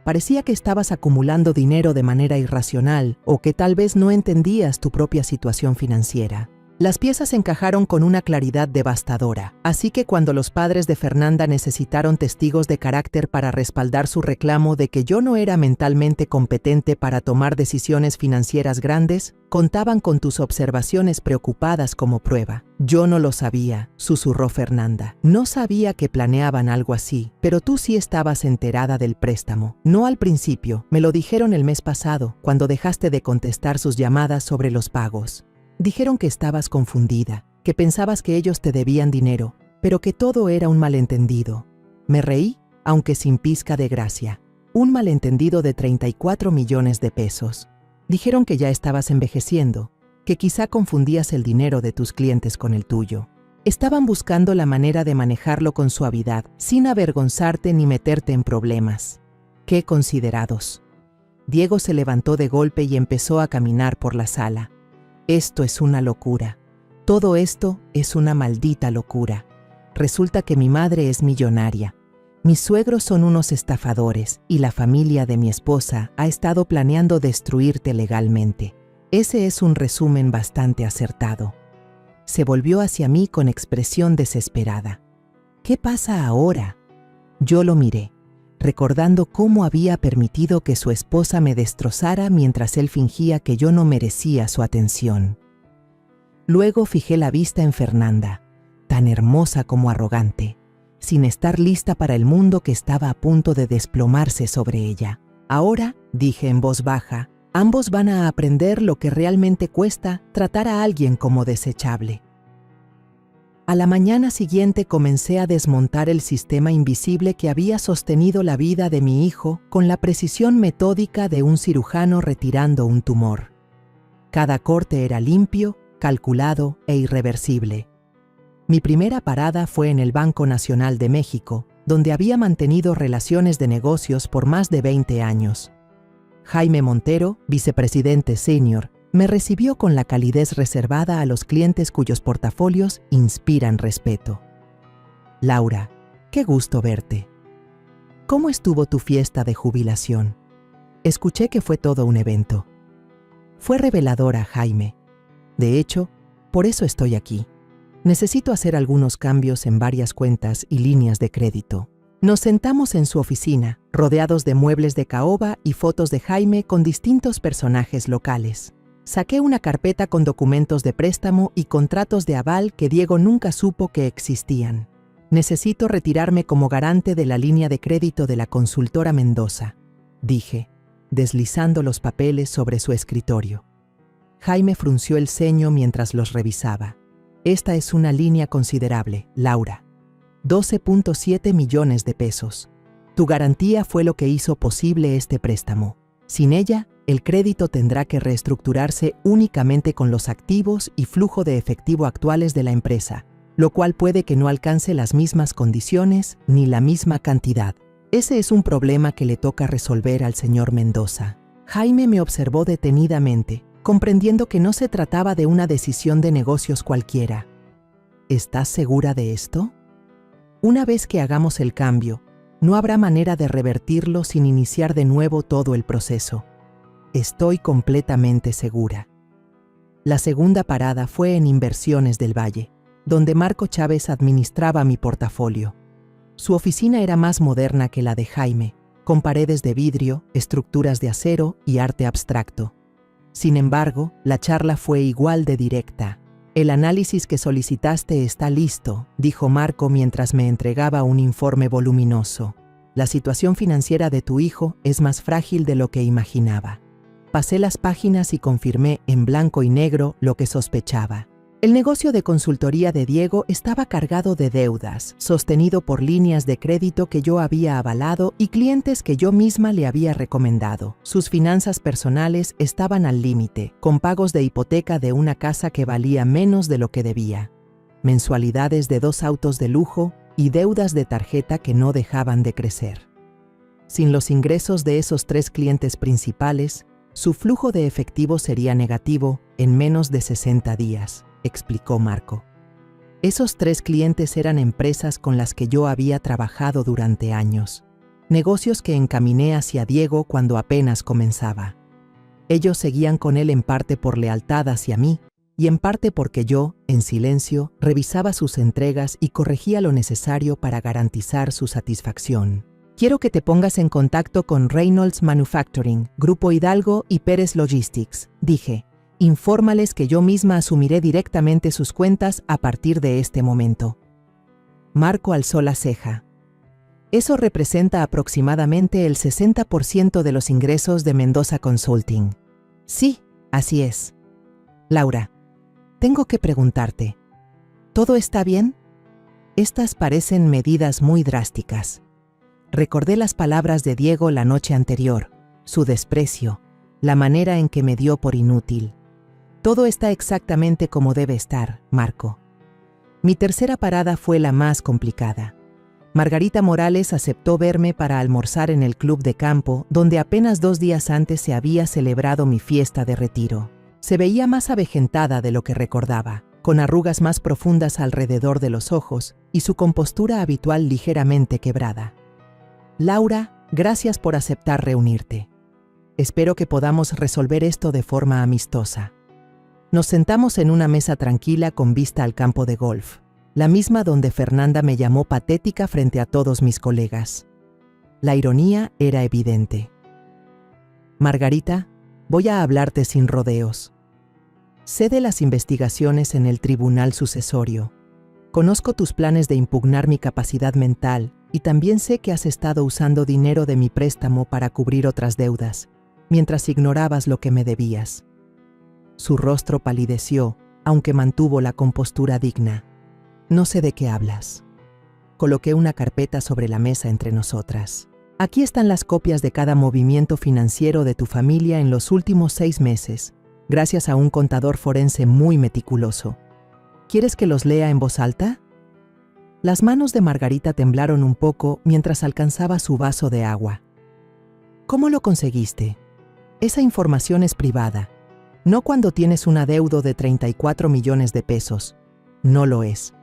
Parecía que estabas acumulando dinero de manera irracional o que tal vez no entendías tu propia situación financiera. Las piezas encajaron con una claridad devastadora, así que cuando los padres de Fernanda necesitaron testigos de carácter para respaldar su reclamo de que yo no era mentalmente competente para tomar decisiones financieras grandes, contaban con tus observaciones preocupadas como prueba. Yo no lo sabía, susurró Fernanda. No sabía que planeaban algo así, pero tú sí estabas enterada del préstamo. No al principio, me lo dijeron el mes pasado, cuando dejaste de contestar sus llamadas sobre los pagos. Dijeron que estabas confundida, que pensabas que ellos te debían dinero, pero que todo era un malentendido. Me reí, aunque sin pizca de gracia. Un malentendido de 34 millones de pesos. Dijeron que ya estabas envejeciendo, que quizá confundías el dinero de tus clientes con el tuyo. Estaban buscando la manera de manejarlo con suavidad, sin avergonzarte ni meterte en problemas. ¡Qué considerados! Diego se levantó de golpe y empezó a caminar por la sala. Esto es una locura. Todo esto es una maldita locura. Resulta que mi madre es millonaria. Mis suegros son unos estafadores y la familia de mi esposa ha estado planeando destruirte legalmente. Ese es un resumen bastante acertado. Se volvió hacia mí con expresión desesperada. ¿Qué pasa ahora? Yo lo miré, recordando cómo había permitido que su esposa me destrozara mientras él fingía que yo no merecía su atención. Luego fijé la vista en Fernanda, tan hermosa como arrogante, sin estar lista para el mundo que estaba a punto de desplomarse sobre ella. Ahora, dije en voz baja, ambos van a aprender lo que realmente cuesta tratar a alguien como desechable. A la mañana siguiente comencé a desmontar el sistema invisible que había sostenido la vida de mi hijo con la precisión metódica de un cirujano retirando un tumor. Cada corte era limpio, calculado e irreversible. Mi primera parada fue en el Banco Nacional de México, donde había mantenido relaciones de negocios por más de 20 años. Jaime Montero, vicepresidente senior, me recibió con la calidez reservada a los clientes cuyos portafolios inspiran respeto. Laura, qué gusto verte. ¿Cómo estuvo tu fiesta de jubilación? Escuché que fue todo un evento. Fue reveladora, Jaime. De hecho, por eso estoy aquí. Necesito hacer algunos cambios en varias cuentas y líneas de crédito. Nos sentamos en su oficina, rodeados de muebles de caoba y fotos de Jaime con distintos personajes locales. Saqué una carpeta con documentos de préstamo y contratos de aval que Diego nunca supo que existían. Necesito retirarme como garante de la línea de crédito de la consultora Mendoza, dije, deslizando los papeles sobre su escritorio. Jaime frunció el ceño mientras los revisaba. Esta es una línea considerable, Laura. 12.7 millones de pesos. Tu garantía fue lo que hizo posible este préstamo. Sin ella, el crédito tendrá que reestructurarse únicamente con los activos y flujo de efectivo actuales de la empresa, lo cual puede que no alcance las mismas condiciones ni la misma cantidad. Ese es un problema que le toca resolver al señor Mendoza. Jaime me observó detenidamente, comprendiendo que no se trataba de una decisión de negocios cualquiera. ¿Estás segura de esto? Una vez que hagamos el cambio, no habrá manera de revertirlo sin iniciar de nuevo todo el proceso. Estoy completamente segura. La segunda parada fue en Inversiones del Valle, donde Marco Chávez administraba mi portafolio. Su oficina era más moderna que la de Jaime, con paredes de vidrio, estructuras de acero y arte abstracto. Sin embargo, la charla fue igual de directa. El análisis que solicitaste está listo, dijo Marco mientras me entregaba un informe voluminoso. La situación financiera de tu hijo es más frágil de lo que imaginaba. Pasé las páginas y confirmé en blanco y negro lo que sospechaba. El negocio de consultoría de Diego estaba cargado de deudas, sostenido por líneas de crédito que yo había avalado y clientes que yo misma le había recomendado. Sus finanzas personales estaban al límite, con pagos de hipoteca de una casa que valía menos de lo que debía, mensualidades de 2 autos de lujo y deudas de tarjeta que no dejaban de crecer. Sin los ingresos de esos 3 clientes principales, su flujo de efectivo sería negativo en menos de 60 días. Explicó Marco. Esos 3 clientes eran empresas con las que yo había trabajado durante años, negocios que encaminé hacia Diego cuando apenas comenzaba. Ellos seguían con él en parte por lealtad hacia mí y en parte porque yo, en silencio, revisaba sus entregas y corregía lo necesario para garantizar su satisfacción. Quiero que te pongas en contacto con Reynolds Manufacturing, Grupo Hidalgo y Pérez Logistics, dije. Infórmales que yo misma asumiré directamente sus cuentas a partir de este momento. Marco alzó la ceja. Eso representa aproximadamente el 60% de los ingresos de Mendoza Consulting. Sí, así es. Laura, tengo que preguntarte, ¿todo está bien? Estas parecen medidas muy drásticas. Recordé las palabras de Diego la noche anterior, su desprecio, la manera en que me dio por inútil. Todo está exactamente como debe estar, Marco. Mi tercera parada fue la más complicada. Margarita Morales aceptó verme para almorzar en el club de campo, donde apenas 2 días antes se había celebrado mi fiesta de retiro. Se veía más avejentada de lo que recordaba, con arrugas más profundas alrededor de los ojos y su compostura habitual ligeramente quebrada. Laura, gracias por aceptar reunirte. Espero que podamos resolver esto de forma amistosa. Nos sentamos en una mesa tranquila con vista al campo de golf, la misma donde Fernanda me llamó patética frente a todos mis colegas. La ironía era evidente. Margarita, voy a hablarte sin rodeos. Sé de las investigaciones en el tribunal sucesorio. Conozco tus planes de impugnar mi capacidad mental y también sé que has estado usando dinero de mi préstamo para cubrir otras deudas, mientras ignorabas lo que me debías. Su rostro palideció, aunque mantuvo la compostura digna. No sé de qué hablas. Coloqué una carpeta sobre la mesa entre nosotras. Aquí están las copias de cada movimiento financiero de tu familia en los últimos 6 meses, gracias a un contador forense muy meticuloso. ¿Quieres que los lea en voz alta? Las manos de Margarita temblaron un poco mientras alcanzaba su vaso de agua. ¿Cómo lo conseguiste? Esa información es privada. No cuando tienes un adeudo de 34 millones de pesos. No lo es.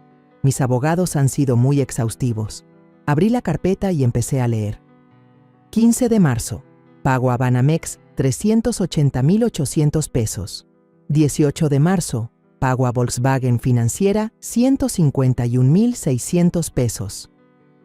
Mis abogados han sido muy exhaustivos. Abrí la carpeta y empecé a leer. 15 de marzo. Pago a Banamex 380.800 pesos. 18 de marzo. Pago a Volkswagen Financiera 151.600 pesos.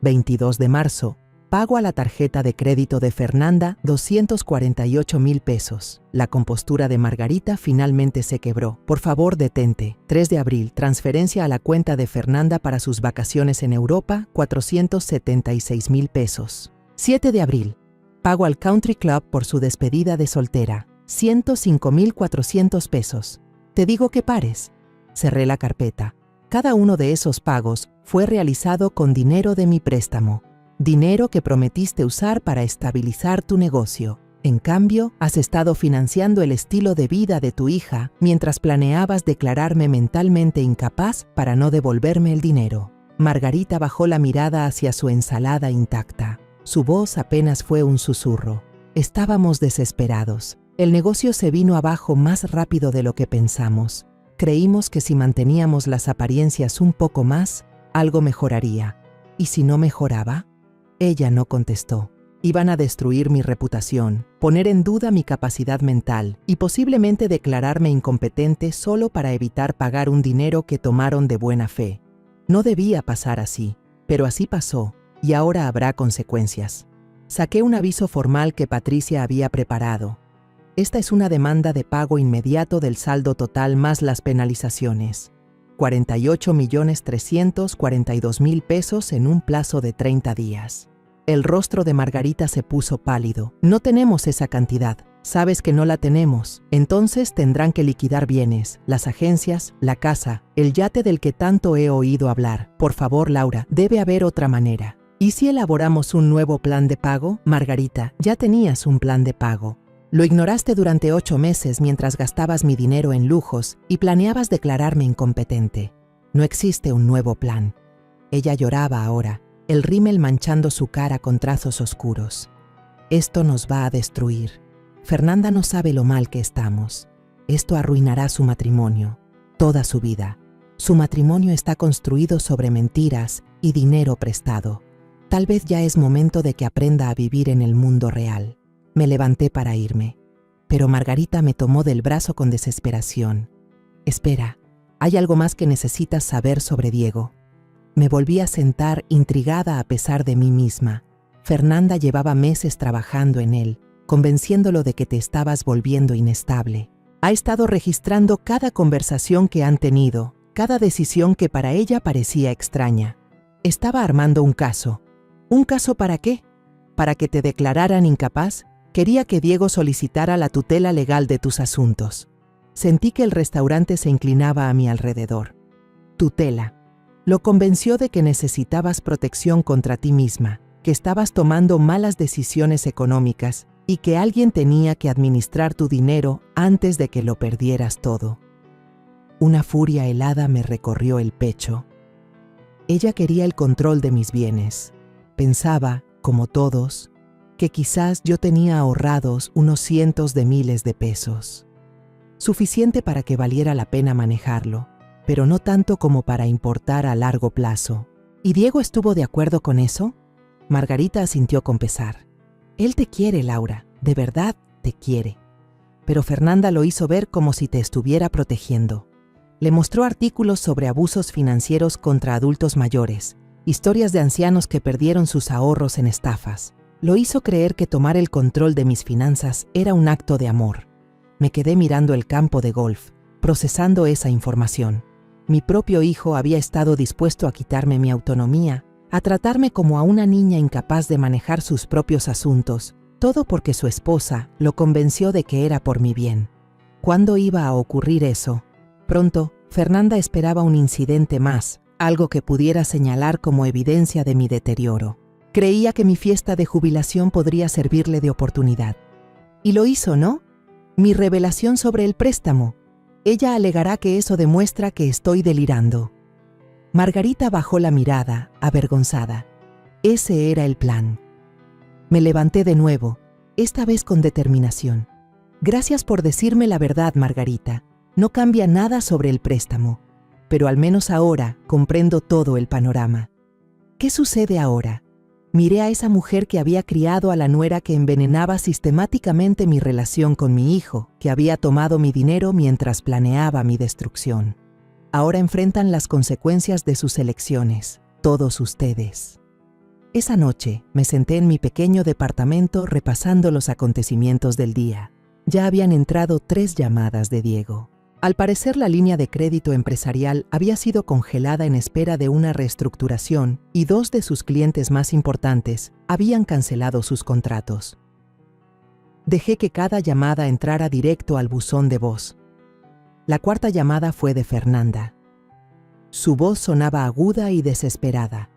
22 de marzo. Pago a la tarjeta de crédito de Fernanda 248.000 pesos. La compostura de Margarita finalmente se quebró. Por favor, detente. 3 de abril. Transferencia a la cuenta de Fernanda para sus vacaciones en Europa 476.000 pesos. 7 de abril. Pago al Country Club por su despedida de soltera 105.400 pesos. Te digo que pares. Cerré la carpeta. Cada uno de esos pagos fue realizado con dinero de mi préstamo. Dinero que prometiste usar para estabilizar tu negocio. En cambio, has estado financiando el estilo de vida de tu hija mientras planeabas declararme mentalmente incapaz para no devolverme el dinero. Margarita bajó la mirada hacia su ensalada intacta. Su voz apenas fue un susurro. Estábamos desesperados. El negocio se vino abajo más rápido de lo que pensamos. Creímos que si manteníamos las apariencias un poco más, algo mejoraría. ¿Y si no mejoraba? Ella no contestó. Iban a destruir mi reputación, poner en duda mi capacidad mental y posiblemente declararme incompetente solo para evitar pagar un dinero que tomaron de buena fe. No debía pasar así, pero así pasó, y ahora habrá consecuencias. Saqué un aviso formal que Patricia había preparado. Esta es una demanda de pago inmediato del saldo total más las penalizaciones. 48.342.000 pesos en un plazo de 30 días. El rostro de Margarita se puso pálido. No tenemos esa cantidad. Sabes que no la tenemos. Entonces tendrán que liquidar bienes, las agencias, la casa, el yate del que tanto he oído hablar. Por favor, Laura, debe haber otra manera. ¿Y si elaboramos un nuevo plan de pago? Margarita, ya tenías un plan de pago. Lo ignoraste durante 8 meses mientras gastabas mi dinero en lujos y planeabas declararme incompetente. No existe un nuevo plan. Ella lloraba ahora, el rímel manchando su cara con trazos oscuros. Esto nos va a destruir. Fernanda no sabe lo mal que estamos. Esto arruinará su matrimonio, toda su vida. Su matrimonio está construido sobre mentiras y dinero prestado. Tal vez ya es momento de que aprenda a vivir en el mundo real. Me levanté para irme, pero Margarita me tomó del brazo con desesperación. Espera, hay algo más que necesitas saber sobre Diego. Me volví a sentar intrigada a pesar de mí misma. Fernanda llevaba meses trabajando en él, convenciéndolo de que te estabas volviendo inestable. Ha estado registrando cada conversación que han tenido, cada decisión que para ella parecía extraña. Estaba armando un caso. ¿Un caso para qué? ¿Para que te declararan incapaz? Quería que Diego solicitara la tutela legal de tus asuntos. Sentí que el restaurante se inclinaba a mi alrededor. Tutela. Lo convenció de que necesitabas protección contra ti misma, que estabas tomando malas decisiones económicas y que alguien tenía que administrar tu dinero antes de que lo perdieras todo. Una furia helada me recorrió el pecho. Ella quería el control de mis bienes. Pensaba, como todos, que quizás yo tenía ahorrados unos cientos de miles de pesos. Suficiente para que valiera la pena manejarlo, pero no tanto como para importar a largo plazo. ¿Y Diego estuvo de acuerdo con eso? Margarita asintió con pesar. Él te quiere, Laura, de verdad te quiere. Pero Fernanda lo hizo ver como si te estuviera protegiendo. Le mostró artículos sobre abusos financieros contra adultos mayores, historias de ancianos que perdieron sus ahorros en estafas. Lo hizo creer que tomar el control de mis finanzas era un acto de amor. Me quedé mirando el campo de golf, procesando esa información. Mi propio hijo había estado dispuesto a quitarme mi autonomía, a tratarme como a una niña incapaz de manejar sus propios asuntos, todo porque su esposa lo convenció de que era por mi bien. ¿Cuándo iba a ocurrir eso? Pronto, Fernanda esperaba un incidente más, algo que pudiera señalar como evidencia de mi deterioro. Creía que mi fiesta de jubilación podría servirle de oportunidad. Y lo hizo, ¿no? Mi revelación sobre el préstamo. Ella alegará que eso demuestra que estoy delirando. Margarita bajó la mirada, avergonzada. Ese era el plan. Me levanté de nuevo, esta vez con determinación. Gracias por decirme la verdad, Margarita. No cambia nada sobre el préstamo, pero al menos ahora comprendo todo el panorama. ¿Qué sucede ahora? Miré a esa mujer que había criado a la nuera que envenenaba sistemáticamente mi relación con mi hijo, que había tomado mi dinero mientras planeaba mi destrucción. Ahora enfrentan las consecuencias de sus elecciones, todos ustedes. Esa noche me senté en mi pequeño departamento repasando los acontecimientos del día. Ya habían entrado 3 llamadas de Diego. Al parecer, la línea de crédito empresarial había sido congelada en espera de una reestructuración y 2 de sus clientes más importantes habían cancelado sus contratos. Dejé que cada llamada entrara directo al buzón de voz. La 4ª llamada fue de Fernanda. Su voz sonaba aguda y desesperada.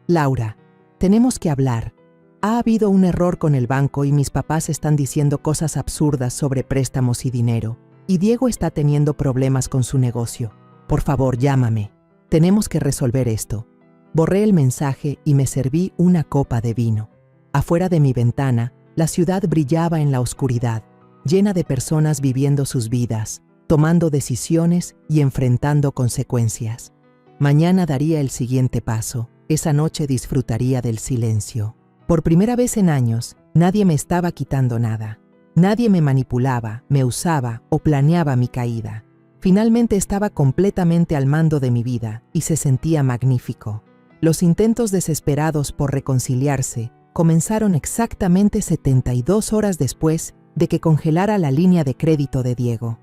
Laura, tenemos que hablar. Ha habido un error con el banco y mis papás están diciendo cosas absurdas sobre préstamos y dinero. Y Diego está teniendo problemas con su negocio. Por favor, llámame. Tenemos que resolver esto. Borré el mensaje y me serví una copa de vino. Afuera de mi ventana, la ciudad brillaba en la oscuridad, llena de personas viviendo sus vidas, tomando decisiones y enfrentando consecuencias. Mañana daría el siguiente paso. Esa noche disfrutaría del silencio. Por primera vez en años, nadie me estaba quitando nada. Nadie me manipulaba, me usaba o planeaba mi caída. Finalmente estaba completamente al mando de mi vida y se sentía magnífico. Los intentos desesperados por reconciliarse comenzaron exactamente 72 horas después de que congelara la línea de crédito de Diego.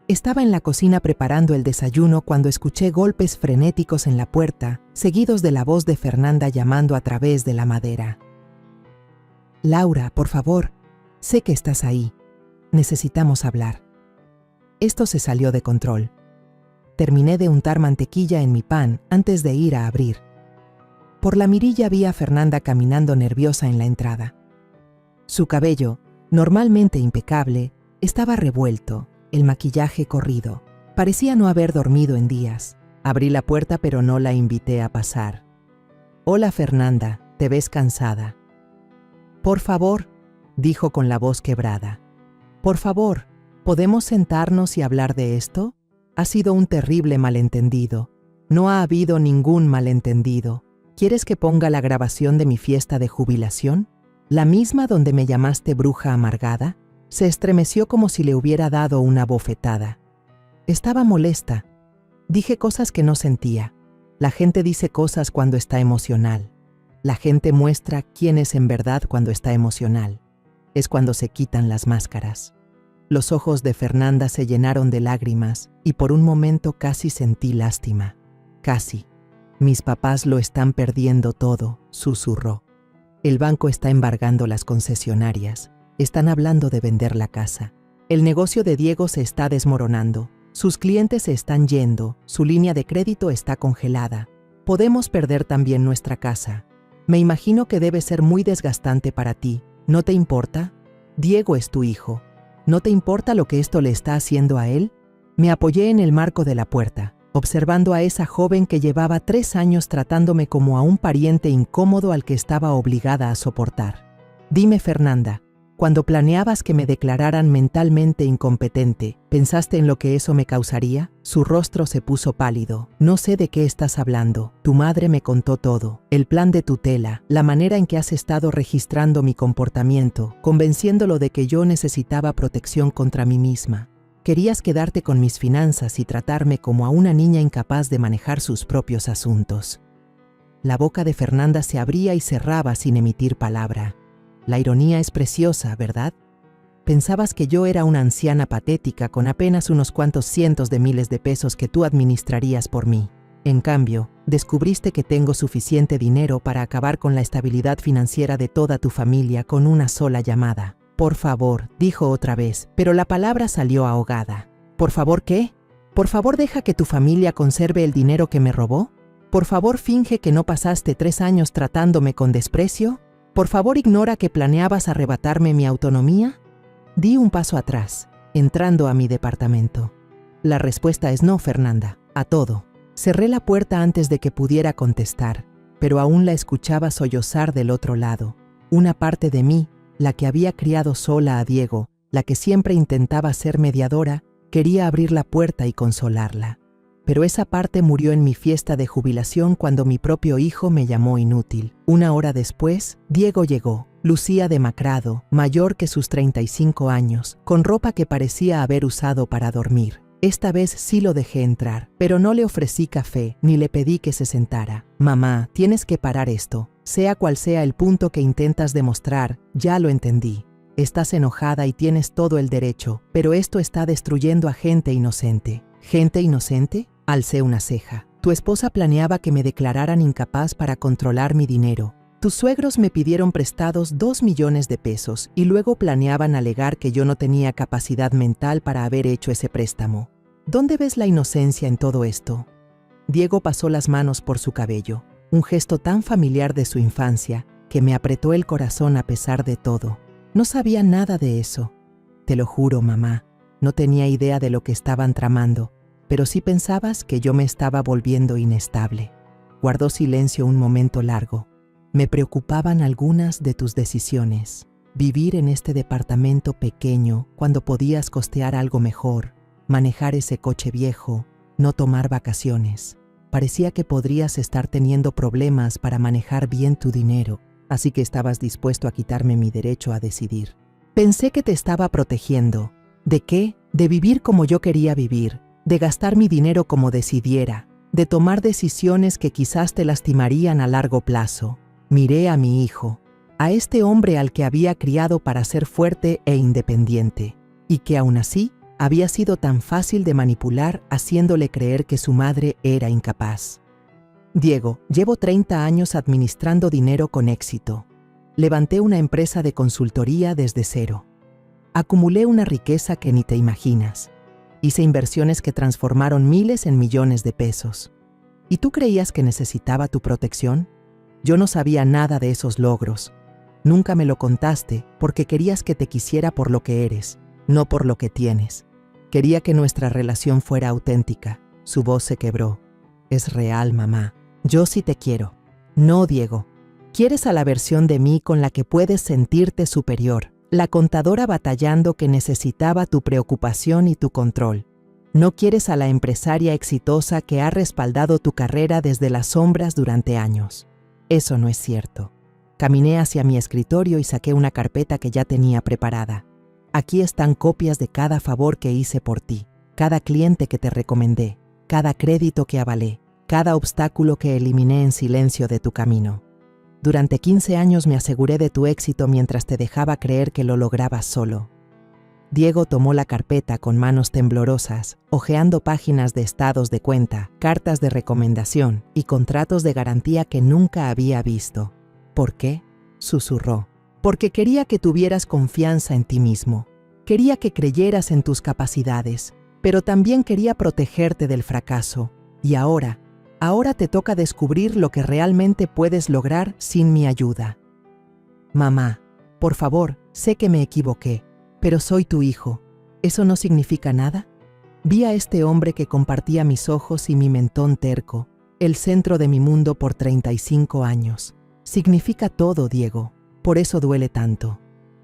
Estaba en la cocina preparando el desayuno cuando escuché golpes frenéticos en la puerta, seguidos de la voz de Fernanda llamando a través de la madera. Laura, por favor. Sé que estás ahí. Necesitamos hablar. Esto se salió de control. Terminé de untar mantequilla en mi pan antes de ir a abrir. Por la mirilla vi a Fernanda caminando nerviosa en la entrada. Su cabello, normalmente impecable, estaba revuelto, el maquillaje corrido. Parecía no haber dormido en días. Abrí la puerta pero no la invité a pasar. Hola Fernanda, te ves cansada. Por favor, dijo con la voz quebrada. Por favor, ¿podemos sentarnos y hablar de esto? Ha sido un terrible malentendido. No ha habido ningún malentendido. ¿Quieres que ponga la grabación de mi fiesta de jubilación? ¿La misma donde me llamaste bruja amargada? Se estremeció como si le hubiera dado una bofetada. Estaba molesta. Dije cosas que no sentía. La gente dice cosas cuando está emocional. La gente muestra quién es en verdad cuando está emocional. Es cuando se quitan las máscaras. Los ojos de Fernanda se llenaron de lágrimas y por un momento casi sentí lástima. Casi. Mis papás lo están perdiendo todo, susurró. El banco está embargando las concesionarias. Están hablando de vender la casa. El negocio de Diego se está desmoronando. Sus clientes se están yendo. Su línea de crédito está congelada. Podemos perder también nuestra casa. Me imagino que debe ser muy desgastante para ti. ¿No te importa? Diego es tu hijo. ¿No te importa lo que esto le está haciendo a él? Me apoyé en el marco de la puerta, observando a esa joven que llevaba 3 años tratándome como a un pariente incómodo al que estaba obligada a soportar. Dime, Fernanda, cuando planeabas que me declararan mentalmente incompetente, ¿pensaste en lo que eso me causaría? Su rostro se puso pálido. No sé de qué estás hablando. Tu madre me contó todo. El plan de tutela, la manera en que has estado registrando mi comportamiento, convenciéndolo de que yo necesitaba protección contra mí misma. Querías quedarte con mis finanzas y tratarme como a una niña incapaz de manejar sus propios asuntos. La boca de Fernanda se abría y cerraba sin emitir palabra. La ironía es preciosa, ¿verdad? Pensabas que yo era una anciana patética con apenas unos cuantos cientos de miles de pesos que tú administrarías por mí. En cambio, descubriste que tengo suficiente dinero para acabar con la estabilidad financiera de toda tu familia con una sola llamada. Por favor, dijo otra vez, pero la palabra salió ahogada. ¿Por favor qué? ¿Por favor deja que tu familia conserve el dinero que me robó? ¿Por favor finge que no pasaste 3 años tratándome con desprecio? ¿Por favor ignora que planeabas arrebatarme mi autonomía? Di un paso atrás, entrando a mi departamento. La respuesta es no, Fernanda, a todo. Cerré la puerta antes de que pudiera contestar, pero aún la escuchaba sollozar del otro lado. Una parte de mí, la que había criado sola a Diego, la que siempre intentaba ser mediadora, quería abrir la puerta y consolarla. Pero esa parte murió en mi fiesta de jubilación cuando mi propio hijo me llamó inútil. 1 hora después, Diego llegó. Lucía demacrado, mayor que sus 35 años, con ropa que parecía haber usado para dormir. Esta vez sí lo dejé entrar, pero no le ofrecí café ni le pedí que se sentara. Mamá, tienes que parar esto. Sea cual sea el punto que intentas demostrar, ya lo entendí. Estás enojada y tienes todo el derecho, pero esto está destruyendo a gente inocente. ¿Gente inocente? Alcé una ceja. Tu esposa planeaba que me declararan incapaz para controlar mi dinero. Tus suegros me pidieron prestados 2 millones de pesos y luego planeaban alegar que yo no tenía capacidad mental para haber hecho ese préstamo. ¿Dónde ves la inocencia en todo esto? Diego pasó las manos por su cabello, un gesto tan familiar de su infancia que me apretó el corazón a pesar de todo. No sabía nada de eso. Te lo juro, mamá, no tenía idea de lo que estaban tramando, pero sí pensabas que yo me estaba volviendo inestable. Guardó silencio un momento largo. Me preocupaban algunas de tus decisiones. Vivir en este departamento pequeño cuando podías costear algo mejor, manejar ese coche viejo, no tomar vacaciones. Parecía que podrías estar teniendo problemas para manejar bien tu dinero, así que estabas dispuesto a quitarme mi derecho a decidir. Pensé que te estaba protegiendo. ¿De qué? De vivir como yo quería vivir, de gastar mi dinero como decidiera, de tomar decisiones que quizás te lastimarían a largo plazo. Miré a mi hijo, a este hombre al que había criado para ser fuerte e independiente, y que aún así había sido tan fácil de manipular haciéndole creer que su madre era incapaz. Diego, llevo 30 años administrando dinero con éxito. Levanté una empresa de consultoría desde cero. Acumulé una riqueza que ni te imaginas. Hice inversiones que transformaron miles en millones de pesos. ¿Y tú creías que necesitaba tu protección? Yo no sabía nada de esos logros. Nunca me lo contaste porque querías que te quisiera por lo que eres, no por lo que tienes. Quería que nuestra relación fuera auténtica. Su voz se quebró. Es real, mamá. Yo sí te quiero. No, Diego. Quieres a la versión de mí con la que puedes sentirte superior, la contadora batallando que necesitaba tu preocupación y tu control. No quieres a la empresaria exitosa que ha respaldado tu carrera desde las sombras durante años. Eso no es cierto. Caminé hacia mi escritorio y saqué una carpeta que ya tenía preparada. Aquí están copias de cada favor que hice por ti, cada cliente que te recomendé, cada crédito que avalé, cada obstáculo que eliminé en silencio de tu camino. Durante 15 años me aseguré de tu éxito mientras te dejaba creer que lo lograbas solo. Diego tomó la carpeta con manos temblorosas, hojeando páginas de estados de cuenta, cartas de recomendación y contratos de garantía que nunca había visto. ¿Por qué? Susurró. Porque quería que tuvieras confianza en ti mismo. Quería que creyeras en tus capacidades, pero también quería protegerte del fracaso. Y ahora te toca descubrir lo que realmente puedes lograr sin mi ayuda. Mamá, por favor, sé que me equivoqué, pero soy tu hijo. ¿Eso no significa nada? Vi a este hombre que compartía mis ojos y mi mentón terco, el centro de mi mundo por 35 años. Significa todo, Diego, por eso duele tanto.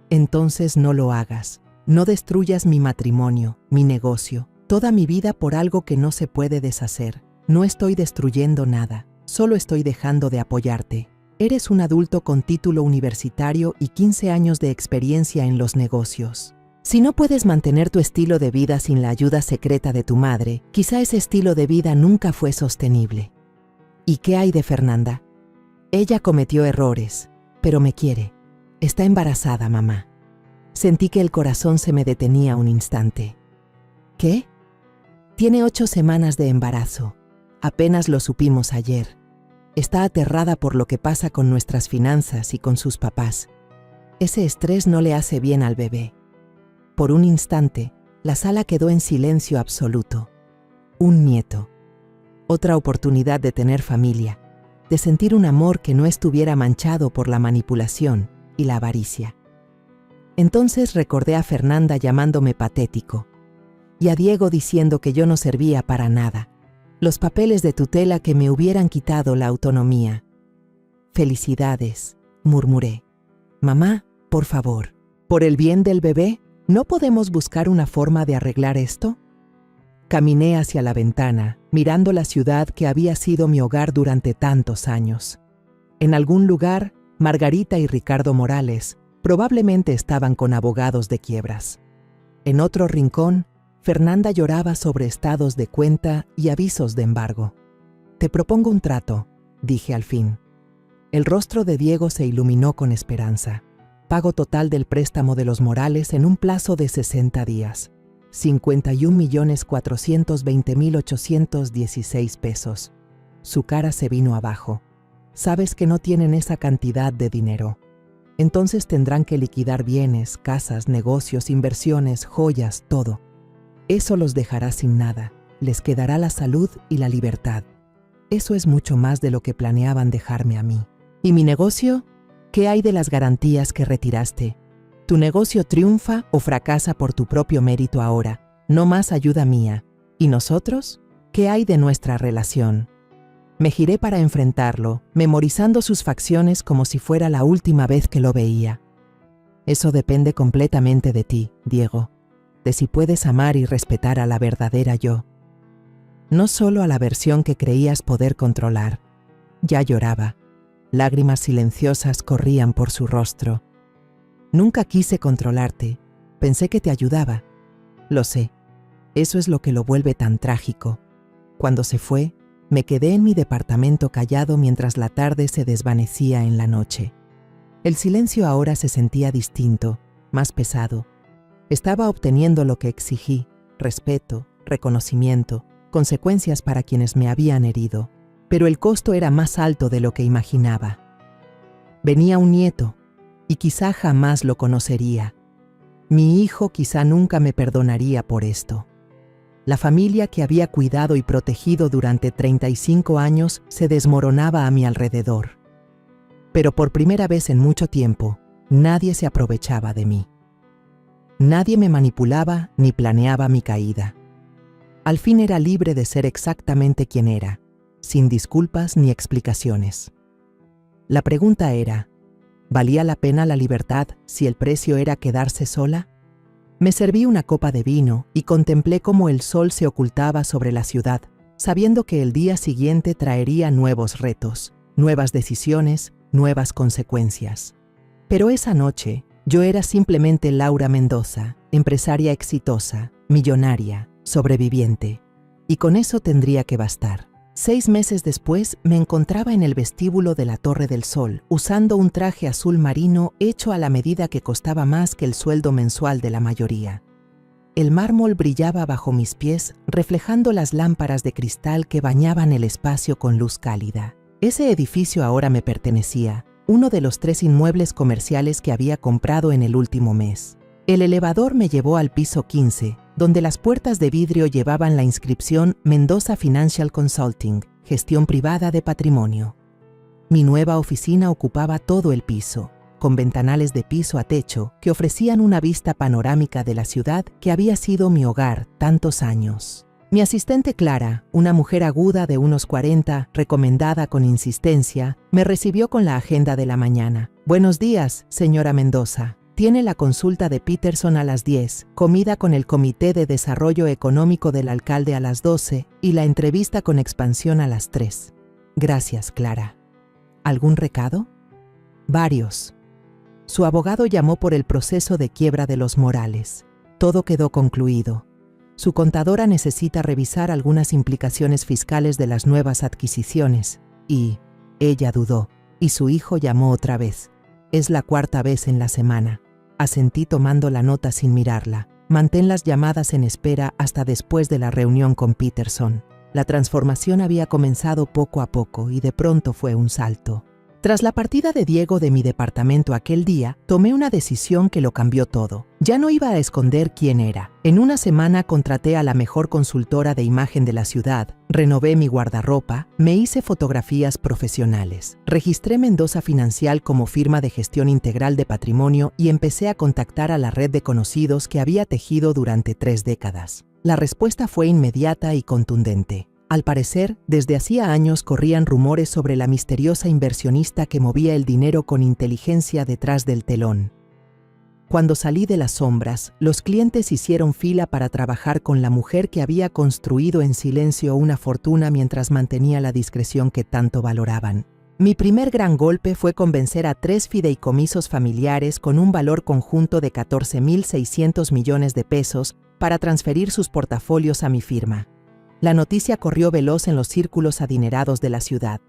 Entonces no lo hagas. No destruyas mi matrimonio, mi negocio, toda mi vida por algo que no se puede deshacer. No estoy destruyendo nada, solo estoy dejando de apoyarte. Eres un adulto con título universitario y 15 años de experiencia en los negocios. Si no puedes mantener tu estilo de vida sin la ayuda secreta de tu madre, quizá ese estilo de vida nunca fue sostenible. ¿Y qué hay de Fernanda? Ella cometió errores, pero me quiere. Está embarazada, mamá. Sentí que el corazón se me detenía un instante. ¿Qué? Tiene 8 semanas de embarazo. Apenas lo supimos ayer. Está aterrada por lo que pasa con nuestras finanzas y con sus papás. Ese estrés no le hace bien al bebé. Por un instante, la sala quedó en silencio absoluto. Un nieto. Otra oportunidad de tener familia, de sentir un amor que no estuviera manchado por la manipulación y la avaricia. Entonces recordé a Fernanda llamándome patético y a Diego diciendo que yo no servía para nada. Los papeles de tutela que me hubieran quitado la autonomía. Felicidades, murmuré. Mamá, por favor, por el bien del bebé, ¿no podemos buscar una forma de arreglar esto? Caminé hacia la ventana, mirando la ciudad que había sido mi hogar durante tantos años. En algún lugar, Margarita y Ricardo Morales probablemente estaban con abogados de quiebras. En otro rincón, Fernanda lloraba sobre estados de cuenta y avisos de embargo. Te propongo un trato, dije al fin. El rostro de Diego se iluminó con esperanza. Pago total del préstamo de los Morales en un plazo de 60 días. 51.420.816 pesos. Su cara se vino abajo. Sabes que no tienen esa cantidad de dinero. Entonces tendrán que liquidar bienes, casas, negocios, inversiones, joyas, todo. Eso los dejará sin nada. Les quedará la salud y la libertad. Eso es mucho más de lo que planeaban dejarme a mí. ¿Y mi negocio? ¿Qué hay de las garantías que retiraste? Tu negocio triunfa o fracasa por tu propio mérito ahora. No más ayuda mía. ¿Y nosotros? ¿Qué hay de nuestra relación? Me giré para enfrentarlo, memorizando sus facciones como si fuera la última vez que lo veía. Eso depende completamente de ti, Diego. De si puedes amar y respetar a la verdadera yo. No solo a la versión que creías poder controlar. Ya lloraba. Lágrimas silenciosas corrían por su rostro. Nunca quise controlarte. Pensé que te ayudaba. Lo sé. Eso es lo que lo vuelve tan trágico. Cuando se fue, me quedé en mi departamento callado mientras la tarde se desvanecía en la noche. El silencio ahora se sentía distinto, más pesado. Estaba obteniendo lo que exigí: respeto, reconocimiento, consecuencias para quienes me habían herido, pero el costo era más alto de lo que imaginaba. Venía un nieto, y quizá jamás lo conocería. Mi hijo quizá nunca me perdonaría por esto. La familia que había cuidado y protegido durante 35 años se desmoronaba a mi alrededor. Pero por primera vez en mucho tiempo, nadie se aprovechaba de mí. Nadie me manipulaba ni planeaba mi caída. Al fin era libre de ser exactamente quien era, sin disculpas ni explicaciones. La pregunta era, ¿valía la pena la libertad si el precio era quedarse sola? Me serví una copa de vino y contemplé cómo el sol se ocultaba sobre la ciudad, sabiendo que el día siguiente traería nuevos retos, nuevas decisiones, nuevas consecuencias. Pero esa noche, yo era simplemente Laura Mendoza, empresaria exitosa, millonaria, sobreviviente. Y con eso tendría que bastar. 6 meses después me encontraba en el vestíbulo de la Torre del Sol, usando un traje azul marino hecho a la medida que costaba más que el sueldo mensual de la mayoría. El mármol brillaba bajo mis pies, reflejando las lámparas de cristal que bañaban el espacio con luz cálida. Ese edificio ahora me pertenecía, uno de los 3 inmuebles comerciales que había comprado en el último mes. El elevador me llevó al piso 15, donde las puertas de vidrio llevaban la inscripción Mendoza Financial Consulting, gestión privada de patrimonio. Mi nueva oficina ocupaba todo el piso, con ventanales de piso a techo que ofrecían una vista panorámica de la ciudad que había sido mi hogar tantos años. Mi asistente Clara, una mujer aguda de unos 40, recomendada con insistencia, me recibió con la agenda de la mañana. «Buenos días, señora Mendoza. Tiene la consulta de Peterson a las 10, comida con el Comité de Desarrollo Económico del alcalde a las 12 y la entrevista con Expansión a las 3. Gracias, Clara». ¿Algún recado? Varios. Su abogado llamó por el proceso de quiebra de los Morales. Todo quedó concluido. Su contadora necesita revisar algunas implicaciones fiscales de las nuevas adquisiciones. Y ella dudó, y su hijo llamó otra vez. Es la 4ª vez en la semana. Asentí tomando la nota sin mirarla. Mantén las llamadas en espera hasta después de la reunión con Peterson. La transformación había comenzado poco a poco y de pronto fue un salto. Tras la partida de Diego de mi departamento aquel día, tomé una decisión que lo cambió todo. Ya no iba a esconder quién era. En una semana contraté a la mejor consultora de imagen de la ciudad, renové mi guardarropa, me hice fotografías profesionales. Registré Mendoza Financial como firma de gestión integral de patrimonio y empecé a contactar a la red de conocidos que había tejido durante 3 décadas. La respuesta fue inmediata y contundente. Al parecer, desde hacía años corrían rumores sobre la misteriosa inversionista que movía el dinero con inteligencia detrás del telón. Cuando salí de las sombras, los clientes hicieron fila para trabajar con la mujer que había construido en silencio una fortuna mientras mantenía la discreción que tanto valoraban. Mi primer gran golpe fue convencer a 3 fideicomisos familiares con un valor conjunto de 14.600 millones de pesos para transferir sus portafolios a mi firma. La noticia corrió veloz en los círculos adinerados de la ciudad.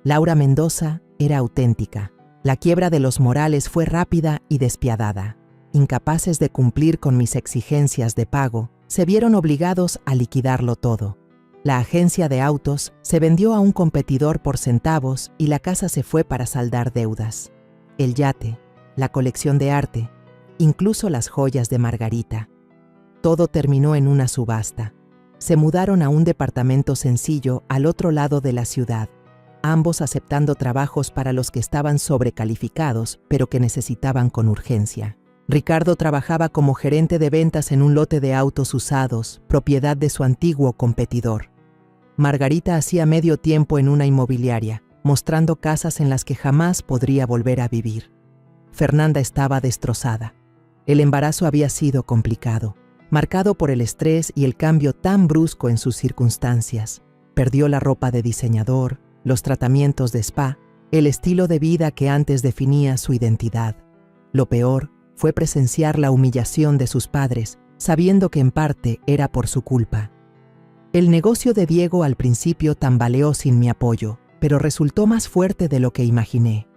Laura Mendoza era auténtica. La quiebra de los Morales fue rápida y despiadada. Incapaces de cumplir con mis exigencias de pago, se vieron obligados a liquidarlo todo. La agencia de autos se vendió a un competidor por centavos y la casa se fue para saldar deudas. El yate, la colección de arte, incluso las joyas de Margarita. Todo terminó en una subasta. Se mudaron a un departamento sencillo al otro lado de la ciudad, ambos aceptando trabajos para los que estaban sobrecalificados, pero que necesitaban con urgencia. Ricardo trabajaba como gerente de ventas en un lote de autos usados, propiedad de su antiguo competidor. Margarita hacía medio tiempo en una inmobiliaria, mostrando casas en las que jamás podría volver a vivir. Fernanda estaba destrozada. El embarazo había sido complicado, marcado por el estrés y el cambio tan brusco en sus circunstancias. Perdió la ropa de diseñador, los tratamientos de spa, el estilo de vida que antes definía su identidad. Lo peor fue presenciar la humillación de sus padres, sabiendo que en parte era por su culpa. El negocio de Diego al principio tambaleó sin mi apoyo, pero resultó más fuerte de lo que imaginé.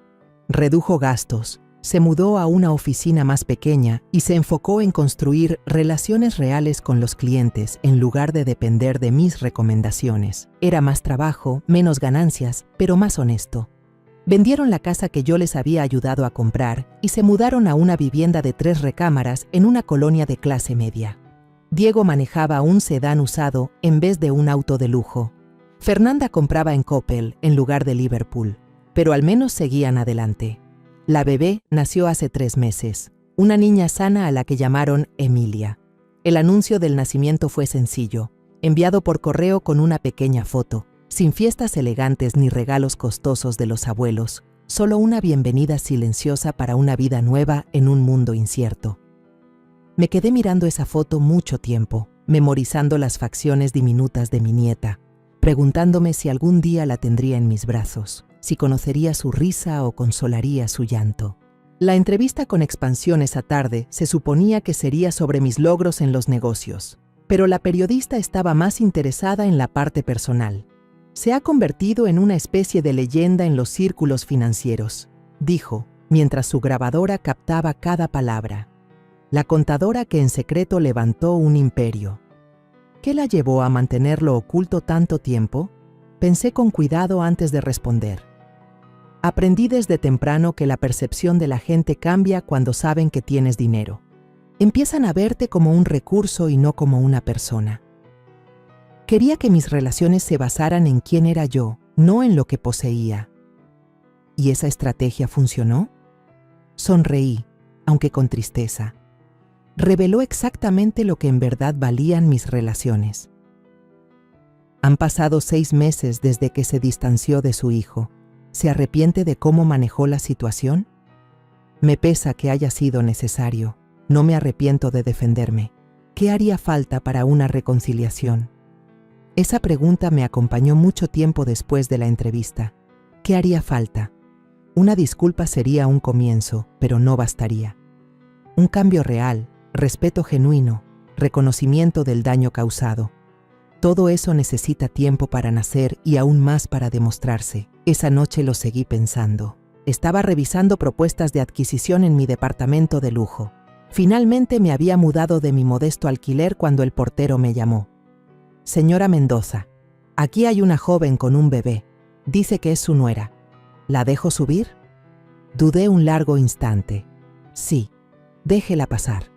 Redujo gastos, se mudó a una oficina más pequeña y se enfocó en construir relaciones reales con los clientes en lugar de depender de mis recomendaciones. Era más trabajo, menos ganancias, pero más honesto. Vendieron la casa que yo les había ayudado a comprar y se mudaron a una vivienda de 3 recámaras en una colonia de clase media. Diego manejaba un sedán usado en vez de un auto de lujo. Fernanda compraba en Coppel en lugar de Liverpool, pero al menos seguían adelante. La bebé nació hace 3 meses, una niña sana a la que llamaron Emilia. El anuncio del nacimiento fue sencillo, enviado por correo con una pequeña foto, sin fiestas elegantes ni regalos costosos de los abuelos, solo una bienvenida silenciosa para una vida nueva en un mundo incierto. Me quedé mirando esa foto mucho tiempo, memorizando las facciones diminutas de mi nieta, preguntándome si algún día la tendría en mis brazos, si conocería su risa o consolaría su llanto. La entrevista con Expansión esa tarde se suponía que sería sobre mis logros en los negocios, pero la periodista estaba más interesada en la parte personal. Se ha convertido en una especie de leyenda en los círculos financieros, dijo, mientras su grabadora captaba cada palabra. La contadora que en secreto levantó un imperio. ¿Qué la llevó a mantenerlo oculto tanto tiempo? Pensé con cuidado antes de responder. Aprendí desde temprano que la percepción de la gente cambia cuando saben que tienes dinero. Empiezan a verte como un recurso y no como una persona. Quería que mis relaciones se basaran en quién era yo, no en lo que poseía. ¿Y esa estrategia funcionó? Sonreí, aunque con tristeza. Reveló exactamente lo que en verdad valían mis relaciones. Han pasado 6 meses desde que se distanció de su hijo. ¿Se arrepiente de cómo manejó la situación? Me pesa que haya sido necesario. No me arrepiento de defenderme. ¿Qué haría falta para una reconciliación? Esa pregunta me acompañó mucho tiempo después de la entrevista. ¿Qué haría falta? Una disculpa sería un comienzo, pero no bastaría. Un cambio real, respeto genuino, reconocimiento del daño causado. Todo eso necesita tiempo para nacer y aún más para demostrarse. Esa noche lo seguí pensando. Estaba revisando propuestas de adquisición en mi departamento de lujo. Finalmente me había mudado de mi modesto alquiler cuando el portero me llamó. Señora Mendoza, aquí hay una joven con un bebé. Dice que es su nuera. ¿La dejo subir? Dudé un largo instante. Sí, déjela pasar.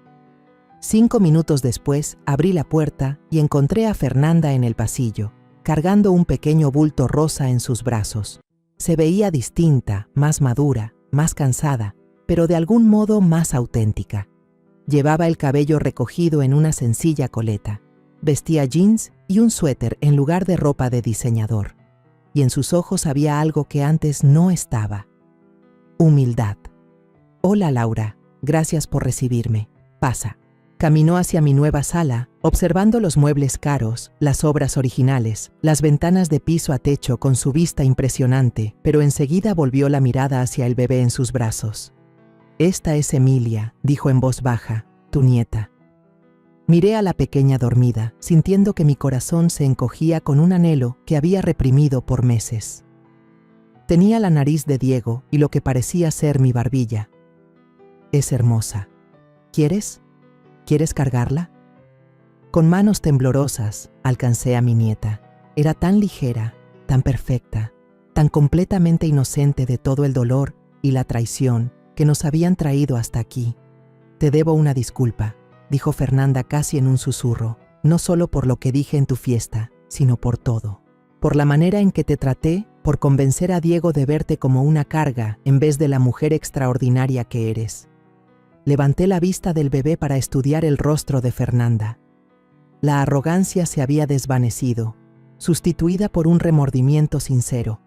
5 minutos después abrí la puerta y encontré a Fernanda en el pasillo, cargando un pequeño bulto rosa en sus brazos. Se veía distinta, más madura, más cansada, pero de algún modo más auténtica. Llevaba el cabello recogido en una sencilla coleta. Vestía jeans y un suéter en lugar de ropa de diseñador. Y en sus ojos había algo que antes no estaba. Humildad. Hola Laura, gracias por recibirme. Pasa. Caminó hacia mi nueva sala, observando los muebles caros, las obras originales, las ventanas de piso a techo con su vista impresionante, pero enseguida volvió la mirada hacia el bebé en sus brazos. Esta es Emilia, dijo en voz baja, tu nieta. Miré a la pequeña dormida, sintiendo que mi corazón se encogía con un anhelo que había reprimido por meses. Tenía la nariz de Diego y lo que parecía ser mi barbilla. Es hermosa. ¿Quieres cargarla? Con manos temblorosas alcancé a mi nieta. Era tan ligera, tan perfecta, tan completamente inocente de todo el dolor y la traición que nos habían traído hasta aquí. Te debo una disculpa, dijo Fernanda casi en un susurro, no solo por lo que dije en tu fiesta, sino por todo. Por la manera en que te traté, por convencer a Diego de verte como una carga en vez de la mujer extraordinaria que eres. Levanté la vista del bebé para estudiar el rostro de Fernanda. La arrogancia se había desvanecido, sustituida por un remordimiento sincero.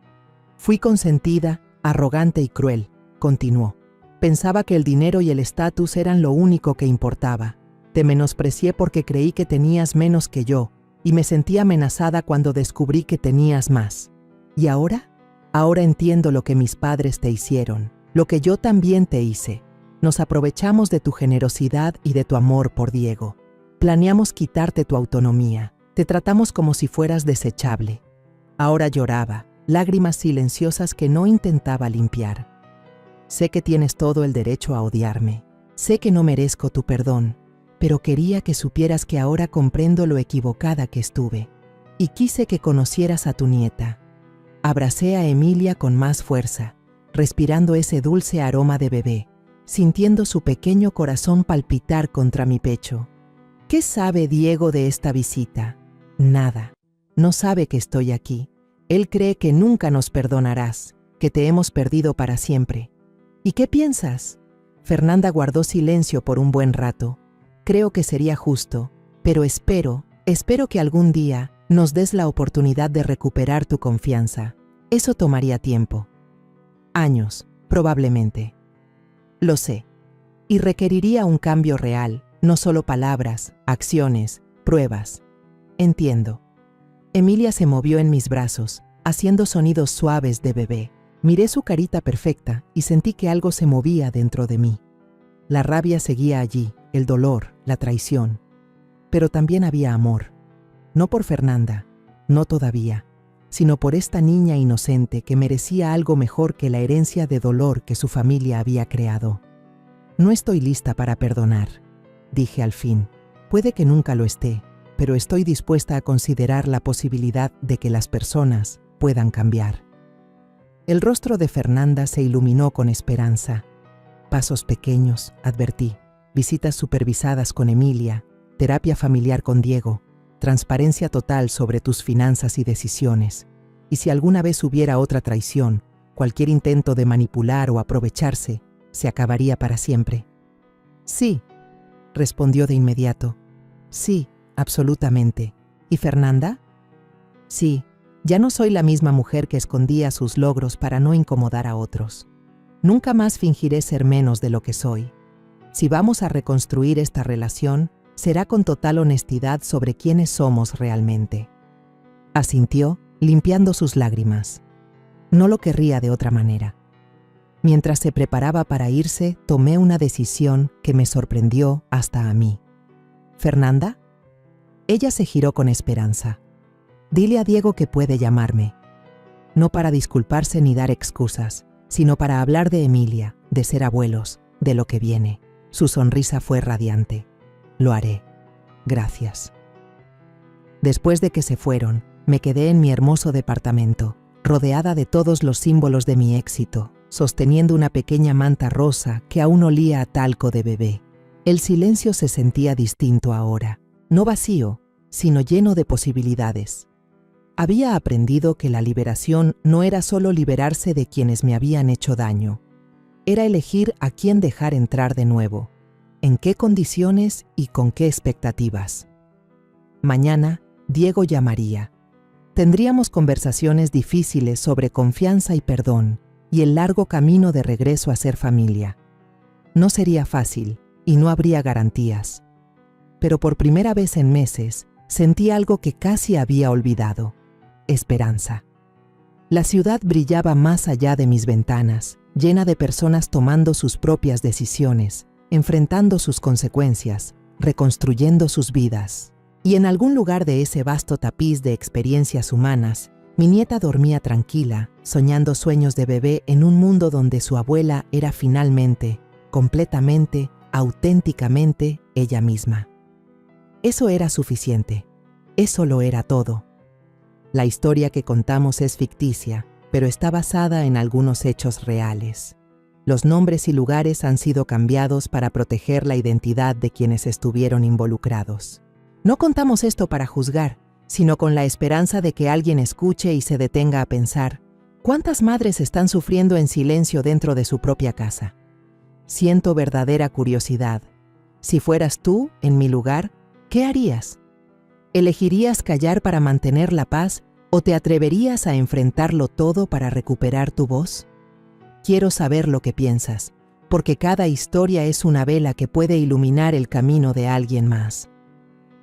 Fui consentida, arrogante y cruel, continuó. Pensaba que el dinero y el estatus eran lo único que importaba. Te menosprecié porque creí que tenías menos que yo, y me sentí amenazada cuando descubrí que tenías más. ¿Y ahora? Ahora entiendo lo que mis padres te hicieron, lo que yo también te hice. Nos aprovechamos de tu generosidad y de tu amor por Diego. Planeamos quitarte tu autonomía. Te tratamos como si fueras desechable. Ahora lloraba, lágrimas silenciosas que no intentaba limpiar. Sé que tienes todo el derecho a odiarme. Sé que no merezco tu perdón, pero quería que supieras que ahora comprendo lo equivocada que estuve. Y quise que conocieras a tu nieta. Abracé a Emilia con más fuerza, respirando ese dulce aroma de bebé, sintiendo su pequeño corazón palpitar contra mi pecho. ¿Qué sabe Diego de esta visita? Nada. No sabe que estoy aquí. Él cree que nunca nos perdonarás, que te hemos perdido para siempre. ¿Y qué piensas? Fernanda guardó silencio por un buen rato. Creo que sería justo, pero espero que algún día nos des la oportunidad de recuperar tu confianza. Eso tomaría tiempo. Años, probablemente. Lo sé. Y requeriría un cambio real, no solo palabras, acciones, pruebas. Entiendo. Emilia se movió en mis brazos, haciendo sonidos suaves de bebé. Miré su carita perfecta y sentí que algo se movía dentro de mí. La rabia seguía allí, el dolor, la traición. Pero también había amor. No por Fernanda, no todavía, sino por esta niña inocente que merecía algo mejor que la herencia de dolor que su familia había creado. No estoy lista para perdonar, dije al fin. Puede que nunca lo esté, pero estoy dispuesta a considerar la posibilidad de que las personas puedan cambiar. El rostro de Fernanda se iluminó con esperanza. Pasos pequeños, advertí, visitas supervisadas con Emilia, terapia familiar con Diego, transparencia total sobre tus finanzas y decisiones. Y si alguna vez hubiera otra traición, cualquier intento de manipular o aprovecharse, se acabaría para siempre. Sí, respondió de inmediato. Sí, absolutamente. ¿Y Fernanda? Sí, ya no soy la misma mujer que escondía sus logros para no incomodar a otros. Nunca más fingiré ser menos de lo que soy. Si vamos a reconstruir esta relación, será con total honestidad sobre quiénes somos realmente. Asintió, limpiando sus lágrimas. No lo querría de otra manera. Mientras se preparaba para irse, tomé una decisión que me sorprendió hasta a mí. ¿Fernanda? Ella se giró con esperanza. Dile a Diego que puede llamarme. No para disculparse ni dar excusas, sino para hablar de Emilia, de ser abuelos, de lo que viene. Su sonrisa fue radiante. Lo haré. Gracias. Después de que se fueron, me quedé en mi hermoso departamento, rodeada de todos los símbolos de mi éxito, sosteniendo una pequeña manta rosa que aún olía a talco de bebé. El silencio se sentía distinto ahora, no vacío, sino lleno de posibilidades. Había aprendido que la liberación no era solo liberarse de quienes me habían hecho daño, era elegir a quién dejar entrar de nuevo, en qué condiciones y con qué expectativas. Mañana, Diego llamaría. Tendríamos conversaciones difíciles sobre confianza y perdón, y el largo camino de regreso a ser familia. No sería fácil, y no habría garantías. Pero por primera vez en meses, sentí algo que casi había olvidado: esperanza. La ciudad brillaba más allá de mis ventanas, llena de personas tomando sus propias decisiones, enfrentando sus consecuencias, reconstruyendo sus vidas. Y en algún lugar de ese vasto tapiz de experiencias humanas, mi nieta dormía tranquila, soñando sueños de bebé en un mundo donde su abuela era finalmente, completamente, auténticamente ella misma. Eso era suficiente. Eso lo era todo. La historia que contamos es ficticia, pero está basada en algunos hechos reales. Los nombres y lugares han sido cambiados para proteger la identidad de quienes estuvieron involucrados. No contamos esto para juzgar, sino con la esperanza de que alguien escuche y se detenga a pensar: ¿cuántas madres están sufriendo en silencio dentro de su propia casa? Siento verdadera curiosidad. Si fueras tú, en mi lugar, ¿qué harías? ¿Elegirías callar para mantener la paz o te atreverías a enfrentarlo todo para recuperar tu voz? Quiero saber lo que piensas, porque cada historia es una vela que puede iluminar el camino de alguien más.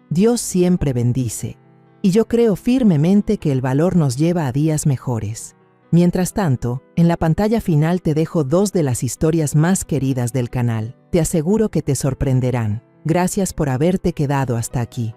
Dios siempre bendice, y yo creo firmemente que el valor nos lleva a días mejores. Mientras tanto, en la pantalla final te dejo 2 de las historias más queridas del canal. Te aseguro que te sorprenderán. Gracias por haberte quedado hasta aquí.